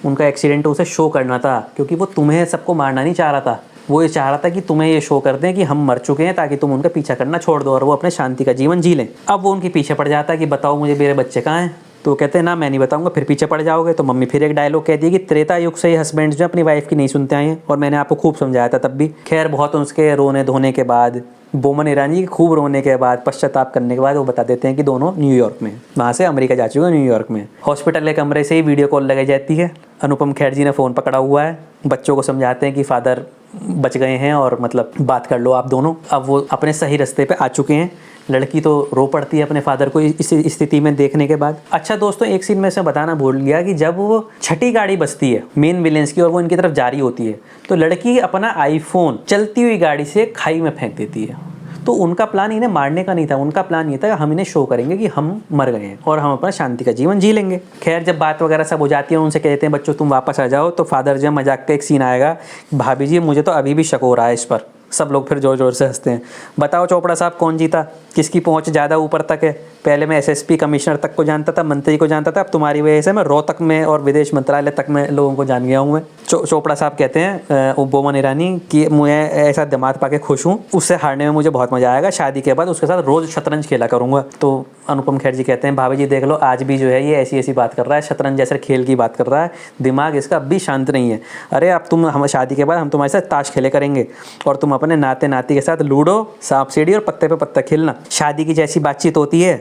उनका एक्सीडेंट उसे शो करना था, क्योंकि वो तुम्हें सबको मारना नहीं चाह रहा था, वो ये चाह रहा था कि तुम्हें ये शो कर दें कि हम मर चुके हैं, ताकि तुम उनका पीछा करना छोड़ दो और वो अपने शांति का जीवन जी लें। अब वो उनके पीछे पड़ जाता है कि बताओ मुझे मेरे बच्चे कहाँ हैं। तो कहते हैं ना मैं नहीं बताऊंगा, फिर पीछे पड़ जाओगे। तो मम्मी फिर एक डायलॉग कहती है कि त्रेता युग से ही हस्बैंड जो अपनी वाइफ की नहीं सुनते आए हैं, और मैंने आपको खूब समझाया था तब भी। खैर बहुत उसके रोने धोने के बाद, बोमन ईरानी की खूब रोने के बाद, पश्चाताप करने के बाद वो बता देते हैं कि दोनों न्यूयॉर्क में, वहाँ से अमेरिका जा चुके हैं, न्यूयॉर्क में। हॉस्पिटल के कमरे से ही वीडियो कॉल लगाई जाती है। अनुपम खेर जी ने फ़ोन पकड़ा हुआ है, बच्चों को समझाते हैं कि फादर बच गए हैं और मतलब बात कर लो आप दोनों। अब वो अपने सही रास्ते पे आ चुके हैं, लड़की तो रो पड़ती है अपने फादर को इस स्थिति में देखने के बाद। अच्छा दोस्तों, एक सीन में से बताना भूल गया कि जब वो छठी गाड़ी बजती है मेन विलेंस की और वो इनकी तरफ जारी होती है, तो लड़की अपना आईफोन चलती हुई गाड़ी से खाई में फेंक देती है। तो उनका प्लान इन्हें मारने का नहीं था, उनका प्लान ये था हम इन्हें शो करेंगे कि हम मर गए हैं और हम अपना शांति का जीवन जी लेंगे। खैर जब बात वगैरह सब हो जाती है, उनसे कहते हैं बच्चों तुम वापस आ जाओ, तो फादर जब मजाक का एक सीन आएगा, भाभी जी मुझे तो अभी भी शक हो रहा है इस पर। सब लोग फिर जोर जोर से हंसते हैं। बताओ चोपड़ा साहब कौन जीता, किसकी पहुंच ज़्यादा ऊपर तक है? पहले मैं एसएसपी कमिश्नर तक को जानता था, मंत्री को जानता था, अब तुम्हारी वजह से मैं रोहतक में और विदेश मंत्रालय तक में लोगों को जान गया हूँ मैं। चोपड़ा साहब कहते हैं बोमन ईरानी कि मैं ऐसा दिमाग पा के खुश हूँ, उससे हारने में मुझे बहुत मज़ा आएगा, शादी के बाद उसके साथ रोज़ शतरंज खेला करूँगा। तो अनुपम खेर जी कहते हैं भाभी जी देख लो आज भी जो है ये ऐसी ऐसी बात कर रहा है, शतरंज जैसे खेल की बात कर रहा है, दिमाग इसका अब भी शांत नहीं है। अरे अब तुम हम शादी के बाद हम तुम्हारे साथ ताश खेले करेंगे और तुम अपने नाते नाती के साथ लूडो, सांप सीढ़ी और पत्ते पे पत्ता खेलना। शादी की जैसी बातचीत होती है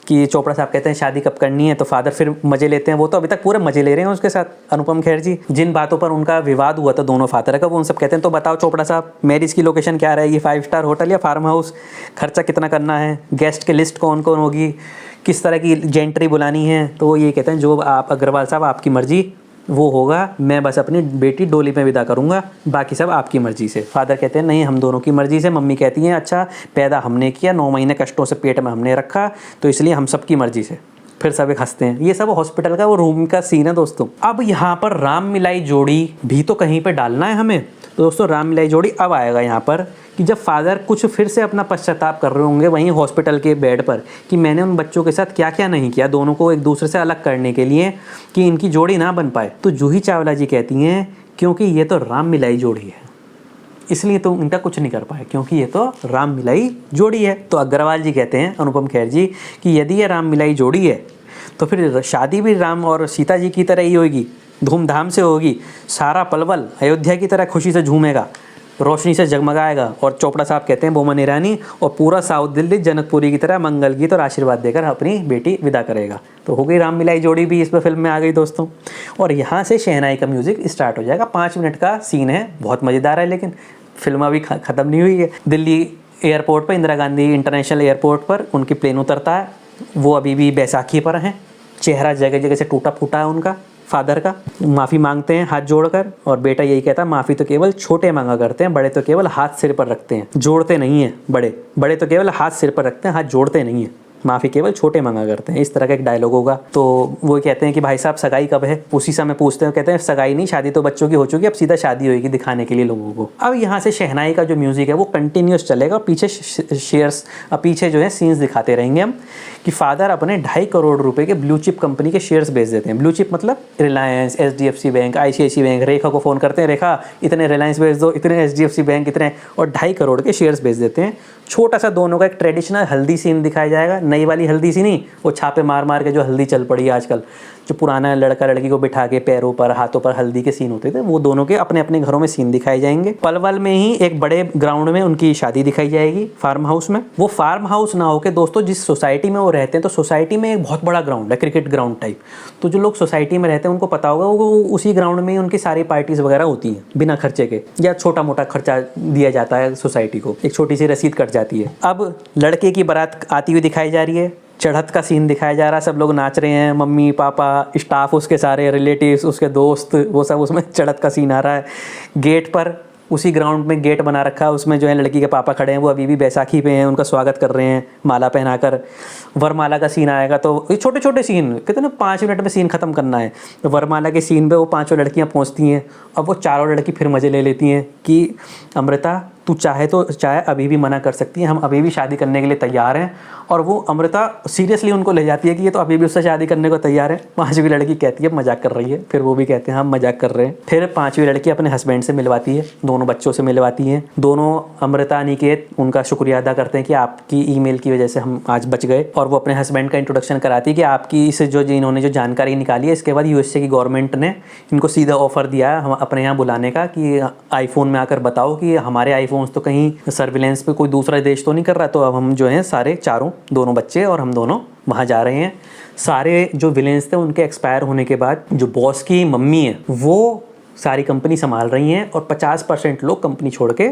कि चोपड़ा साहब कहते हैं शादी कब करनी है, तो फादर फिर मजे लेते हैं। वो तो अभी तक पूरे मजे ले रहे हैं उसके साथ अनुपम खेर जी। जिन बातों पर उनका विवाद हुआ था दोनों फादर का, वो उन सब कहते हैं तो बताओ चोपड़ा साहब मैरिज की लोकेशन क्या रहेगी, 5 स्टार होटल या फार्म हाउस, खर्चा कितना करना है, गेस्ट की लिस्ट कौन कौन होगी, किस तरह की जेंट्री बुलानी है। तो वो ये कहते हैं जो आप अग्रवाल साहब आपकी मर्जी वो होगा, मैं बस अपनी बेटी डोली में विदा करूंगा, बाकी सब आपकी मर्जी से। फादर कहते हैं नहीं हम दोनों की मर्जी से। मम्मी कहती हैं अच्छा पैदा हमने किया, 9 महीने कष्टों से पेट में हमने रखा, तो इसलिए हम सबकी मर्जी से। फिर सब एक हंसते हैं। ये सब हॉस्पिटल का वो रूम का सीन है दोस्तों। अब यहाँ पर राम मिलाई जोड़ी भी तो कहीं पे डालना है हमें। तो दोस्तों राम मिलाई जोड़ी अब आएगा यहाँ पर कि जब फादर कुछ फिर से अपना पश्चाताप कर रहे होंगे वहीं हॉस्पिटल के बेड पर कि मैंने उन बच्चों के साथ क्या क्या नहीं किया दोनों को एक दूसरे से अलग करने के लिए कि इनकी जोड़ी ना बन पाए। तो जूही चावला जी कहती हैं क्योंकि ये तो राम मिलाई जोड़ी है, इसलिए तो इनका कुछ नहीं कर पाए, क्योंकि ये तो राम मिलाई जोड़ी है। तो अग्रवाल जी कहते हैं अनुपम खेर जी कि यदि ये राम मिलाई जोड़ी है तो फिर शादी भी राम और सीता जी की तरह ही होगी, धूमधाम से होगी, सारा पलवल अयोध्या की तरह खुशी से झूमेगा, रोशनी से जगमगाएगा। और चोपड़ा साहब कहते हैं बोमन ईरानी और पूरा साउथ दिल्ली जनकपुरी की तरह मंगल गीत और आशीर्वाद देकर अपनी बेटी विदा करेगा। तो हो गई राम मिलाई जोड़ी भी इस पर फिल्म में आ गई दोस्तों। और यहाँ से शहनाई का म्यूजिक स्टार्ट हो जाएगा। 5 मिनट का सीन है, बहुत मज़ेदार है, लेकिन फिल्म अभी ख़त्म नहीं हुई है। दिल्ली एयरपोर्ट पर, इंदिरा गांधी इंटरनेशनल एयरपोर्ट पर उनकी प्लेन उतरता है। वो अभी भी बैसाखी पर हैं, चेहरा जगह जगह से टूटा फूटा है उनका फादर का। माफ़ी मांगते हैं हाथ जोड़कर और बेटा यही कहता है माफ़ी तो केवल छोटे मांगा करते हैं, बड़े तो केवल हाथ सिर पर रखते हैं, जोड़ते नहीं हैं। बड़े तो केवल हाथ सिर पर रखते हैं, हाथ जोड़ते नहीं हैं, माफ़ी केवल छोटे मांगा करते हैं। इस तरह का एक डायलॉग होगा। तो वो कहते हैं कि भाई साहब सगाई कब है, उसी समय पूछते हैं, कहते हैं सगाई नहीं, शादी तो बच्चों की हो चुकी है, अब सीधा शादी होगी दिखाने के लिए लोगों को। अब यहाँ से शहनाई का जो म्यूजिक है वो कंटिन्यूस चलेगा और पीछे शेयर्स, पीछे जो है सीन्स दिखाते रहेंगे हम कि फादर अपने 2.5 करोड़ रुपए के ब्लू चिप कंपनी के शेयर्स बेच देते हैं। ब्लू चिप मतलब Reliance, HDFC bank, ICICI bank. Rekha को फ़ोन करते हैं, रेखा इतने रिलायंस बेच दो, इतने HDFC बैंक, इतने, और 2.5 करोड़ के शेयर्स बेच देते हैं। छोटा सा दोनों का एक ट्रेडिशनल हल्दी सीन दिखाया जाएगा, नई वाली हल्दी सी नहीं, वो छापे मार मार के जो हल्दी चल पड़ी है आजकल, जो पुराना लड़का लड़की को बिठा के पैरों पर हाथों पर हल्दी के सीन होते थे, वो दोनों के अपने अपने घरों में सीन दिखाए जाएंगे। पलवल में ही एक बड़े ग्राउंड में उनकी शादी दिखाई जाएगी, फार्म हाउस में। वो फार्म हाउस ना होके दोस्तों जिस सोसाइटी में वो रहते हैं, तो सोसाइटी में एक बहुत बड़ा ग्राउंड है, क्रिकेट ग्राउंड टाइप। तो जो लोग सोसाइटी में रहते हैं उनको पता होगा वो उसी ग्राउंड में उनकी सारी पार्टीज वगैरह होती हैं बिना खर्चे के, या छोटा मोटा खर्चा दिया जाता है सोसाइटी को, एक छोटी सी रसीद कट जाती है। अब लड़के की बारात आती हुई दिखाई जा रही है, चढ़त का सीन दिखाया जा रहा है, सब लोग नाच रहे हैं, मम्मी पापा स्टाफ उसके सारे रिलेटिव्स उसके दोस्त वो सब, उसमें चढ़त का सीन आ रहा है। गेट पर उसी ग्राउंड में गेट बना रखा है, उसमें जो है लड़की के पापा खड़े हैं, वो अभी भी बैसाखी पे हैं, उनका स्वागत कर रहे हैं माला पहनाकर। वरमाला का सीन आएगा तो ये छोटे छोटे सीन, कहते हैं ना 5 मिनट में सीन ख़त्म करना है। तो वरमाला के सीन पे वो 5 लड़कियां पहुंचती हैं। अब वो 4 लड़की फिर मज़े ले लेती हैं कि अमृता तू चाहे तो चाहे अभी भी मना कर सकती है, हम अभी भी शादी करने के लिए तैयार हैं। और वो अमृता सीरियसली उनको ले जाती है कि ये तो अभी भी उससे शादी करने को तैयार है। 5वीं लड़की कहती है मजाक कर रही है, फिर वो भी कहते हैं हम मजाक कर रहे हैं। फिर 5वीं लड़की अपने हस्बैंड से मिलवाती है, दोनों बच्चों से मिलवाती हैं। दोनों अमृता अनिकेत उनका शुक्रिया अदा करते हैं कि आपकी ईमेल की वजह से हम आज बच गए। और वो अपने हस्बैंड का इंट्रोडक्शन कराती है कि आपकी इस जो इन्होंने जो जानकारी निकाली है, इसके बाद USA की गवर्नमेंट ने इनको सीधा ऑफर दिया है हम अपने यहाँ बुलाने का कि आईफोन में आकर बताओ कि हमारे आईफोन्स तो कहीं सर्विलेंस पे कोई दूसरा देश तो नहीं कर रहा। तो अब हम जो हैं सारे चारों, दोनों बच्चे और हम दोनों वहाँ जा रहे हैं। सारे जो विलेंस थे उनके एक्सपायर होने के बाद जो बॉस की मम्मी है वो सारी कंपनी संभाल रही हैं और 50% लोग कंपनी छोड़ के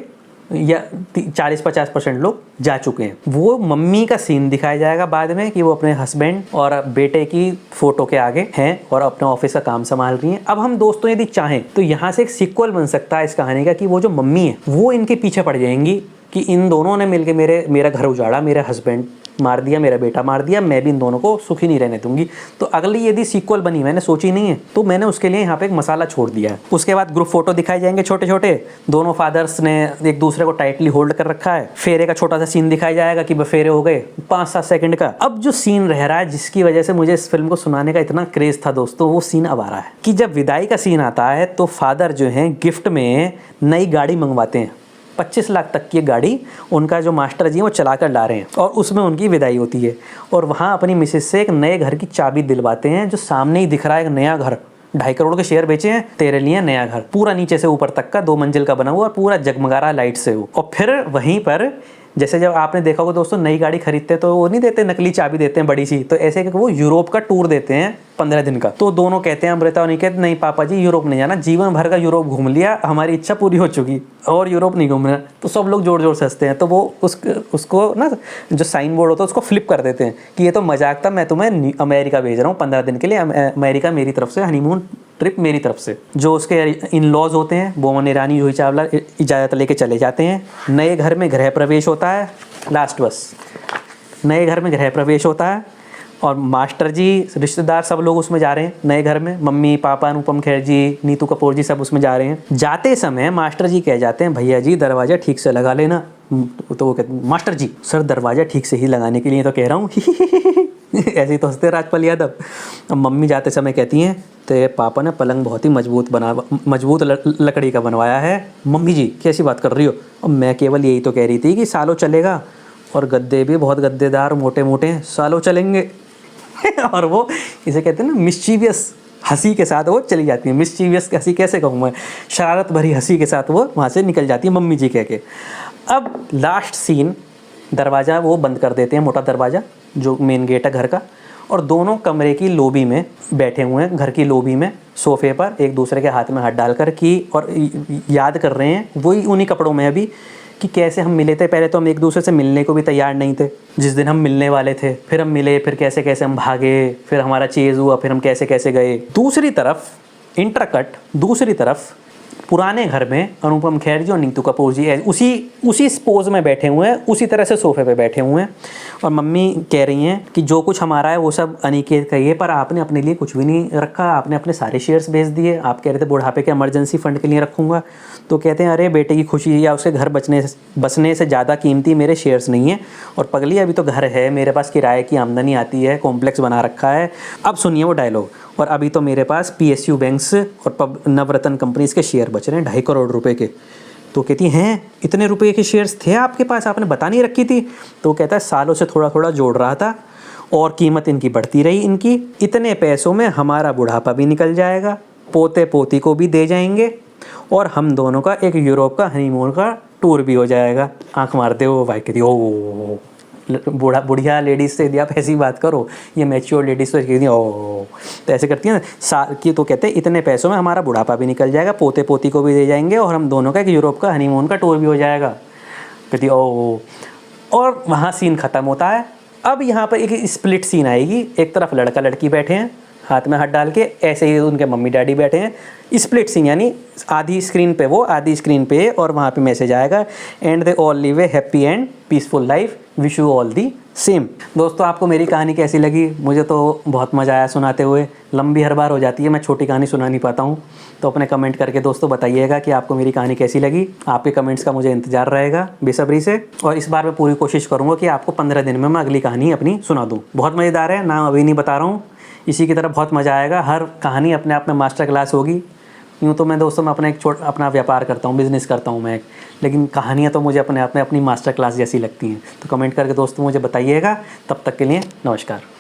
या 40-50% लोग जा चुके हैं। वो मम्मी का सीन दिखाया जाएगा बाद में कि वो अपने हस्बैंड और बेटे की फोटो के आगे हैं और अपने ऑफिस का काम संभाल रही हैं। अब हम दोस्तों यदि चाहें तो यहाँ से एक सीक्वल बन सकता है इस कहानी का कि वो जो मम्मी है वो इनके पीछे पड़ जाएंगी कि इन दोनों ने मिलकर मेरा घर उजाड़ा, मेरे हस्बैंड मार दिया, मेरा बेटा मार दिया, मैं भी इन दोनों को सुखी नहीं रहने दूंगी। तो अगली यदि सीक्वल बनी, मैंने सोची नहीं है, तो मैंने उसके लिए यहाँ पे एक मसाला छोड़ दिया है। उसके बाद ग्रुप फोटो दिखाए जाएंगे छोटे छोटे, दोनों फादर्स ने एक दूसरे को टाइटली होल्ड कर रखा है। फेरे का छोटा सा सीन दिखाया जाएगा कि फेरे हो गए 5-7 सेकंड का। अब जो सीन रह रहा है जिसकी वजह से मुझे इस फिल्म को सुनाने का इतना क्रेज था दोस्तों, वो सीन अब आ रहा है कि जब विदाई का सीन आता है तो फादर जो है गिफ्ट में नई गाड़ी मंगवाते हैं। 25 लाख तक की गाड़ी उनका जो मास्टर जी हैं वो चला कर ला रहे हैं और उसमें उनकी विदाई होती है। और वहाँ अपनी मिसेज से एक नए घर की चाबी दिलवाते हैं, जो सामने ही दिख रहा है एक नया घर। 2.5 करोड़ के शेयर बेचे हैं, तेरे लिए नया घर, पूरा नीचे से ऊपर तक का 2 मंजिल का बना हुआ और पूरा जगमगा रहा लाइट से वो। और फिर वहीं पर जैसे जब आपने देखा होगा दोस्तों, नई गाड़ी खरीदते तो वो नहीं देते, नकली चाबी देते हैं बड़ी सी। तो ऐसे कि वो यूरोप का टूर देते हैं 15 दिन का। तो दोनों कहते हैं, अमृता और निकेत, नहीं पापा जी यूरोप नहीं जाना, जीवन भर का यूरोप घूम लिया, हमारी इच्छा पूरी हो चुकी और यूरोप नहीं घूमना। तो सब लोग जोर जोर से हंसते हैं। तो वो उसको ना जो साइन बोर्ड होता है उसको फ्लिप कर देते हैं कि ये तो मजाक था, मैं तुम्हें अमेरिका भेज रहा हूँ 15 दिन के लिए, अमेरिका मेरी तरफ से, हनीमून ट्रिप मेरी तरफ से। जो उसके इन लॉज होते हैं, बोमन ईरानी, जूही चावला इजाज़त लेके चले जाते हैं। नए घर में गृह प्रवेश होता है, लास्ट बस नए घर में गृह प्रवेश होता है और मास्टर जी, रिश्तेदार सब लोग उसमें जा रहे हैं नए घर में। मम्मी पापा, अनुपम खेर जी, नीतू कपूर जी सब उसमें जा रहे हैं। जाते समय मास्टर जी कह जाते हैं, भैया जी दरवाज़ा ठीक से लगा लेना। तो वो कहते हैं, मास्टर जी सर दरवाज़ा ठीक से ही लगाने के लिए तो कह रहा हूँ ऐसे ही तो हंसते राजपाल यादव। अब मम्मी जाते समय कहती हैं, तेरे पापा ने पलंग बहुत ही मजबूत लकड़ी का बनवाया है। मम्मी जी कैसी बात कर रही हो? अब मैं केवल यही तो कह रही थी कि सालों चलेगा, और गद्दे भी बहुत गद्देदार मोटे मोटे हैं, सालों चलेंगे और वो इसे कहते हैं ना मिस्चीवियस हंसी के साथ वो चली जाती है। मिस्चीवियस हंसी कैसे कहूँ मैं, शरारत भरी हंसी के साथ वो वहाँ से निकल जाती है मम्मी जी कह के। अब लास्ट सीन, दरवाज़ा वो बंद कर देते हैं, मोटा दरवाज़ा जो मेन गेट है घर का, और दोनों कमरे की लॉबी में बैठे हुए हैं, घर की लॉबी में सोफे पर एक दूसरे के हाथ में हाथ डालकर की और याद कर रहे हैं वही उन्हीं कपड़ों में अभी कि कैसे हम मिले थे। पहले तो हम एक दूसरे से मिलने को भी तैयार नहीं थे, जिस दिन हम मिलने वाले थे फिर हम मिले, फिर कैसे कैसे हम भागे, फिर हमारा चेज़ हुआ, फिर हम कैसे कैसे गए। दूसरी तरफ इंटरकट, दूसरी तरफ पुराने घर में अनुपम खेर जी और नीतू कपूर जी उसी पोज में बैठे हुए हैं, उसी तरह से सोफे पे बैठे हुए हैं। और मम्मी कह रही हैं कि जो कुछ हमारा है वो सब अनिकेत का ही है, पर आपने अपने लिए कुछ भी नहीं रखा, आपने अपने सारे शेयर्स बेच दिए। आप कह रहे थे बुढ़ापे के इमरजेंसी फंड के लिए रखूँगा, तो कहते हैं अरे बेटे की खुशी या उसके घर बचने से ज़्यादा कीमती मेरे शेयर्स नहीं है। और पगली अभी तो घर है मेरे पास, किराए की आमदनी आती है, कॉम्प्लेक्स बना रखा है। अब सुनिए वो डायलॉग, और अभी तो मेरे पास PSU बैंक्स और नवरत्न कंपनीज के शेयर बच रहे हैं 2.5 करोड़ रुपए के। तो कहती हैं इतने रुपए के शेयर्स थे आपके पास, आपने बता नहीं रखी थी? तो कहता है सालों से थोड़ा थोड़ा जोड़ रहा था और कीमत इनकी बढ़ती रही। इनकी इतने पैसों में हमारा बुढ़ापा भी निकल जाएगा, पोते पोती को भी दे जाएंगे, और हम दोनों का एक यूरोप का हनीमून का टूर भी हो जाएगा। आंख मारते हो भाई, कहती ओ बुढ़िया लेडीज़ से यदि आप ऐसी बात करो, ये मैच्योर लेडीज़ तो कहती हैं ओ, तो ऐसे करती हैं कि तो कहते हैं इतने पैसों में हमारा बुढ़ापा भी निकल जाएगा, पोते पोती को भी दे जाएंगे, और हम दोनों का एक यूरोप का हनीमून का टूर भी हो जाएगा। कहती ओ, और वहाँ सीन ख़त्म होता है। अब यहाँ पर एक स्प्लिट सीन आएगी, एक तरफ लड़का लड़की बैठे हैं हाथ में हाथ डाल के, ऐसे ही उनके मम्मी डैडी बैठे हैं। स्प्लिट सीन यानी आधी स्क्रीन पे वो, आधी स्क्रीन पे, और वहाँ पे मैसेज आएगा, and they all live A happy and peaceful life, wish you all the same. दोस्तों आपको मेरी कहानी कैसी लगी? मुझे तो बहुत मज़ा आया सुनाते हुए, लंबी हर बार हो जाती है, मैं छोटी कहानी सुना नहीं पाता हूँ। तो अपने कमेंट करके दोस्तों बताइएगा कि आपको मेरी कहानी कैसी लगी। आपके कमेंट्स का मुझे इंतजार रहेगा बेसब्री से, और इस बार मैं पूरी कोशिश करूँगा कि आपको 15 दिन में मैं अगली कहानी अपनी सुना दूँ। बहुत मज़ेदार है, नाम अभी नहीं बता रहा हूँ, इसी की तरह बहुत मज़ा आएगा। हर कहानी अपने आप में मास्टर क्लास होगी। यूँ तो मैं दोस्तों मैं अपना व्यापार करता हूँ, बिज़नेस करता हूँ मैं, लेकिन कहानियाँ तो मुझे अपने आप में अपनी मास्टर क्लास जैसी लगती हैं। तो कमेंट करके दोस्तों मुझे बताइएगा। तब तक के लिए नमस्कार।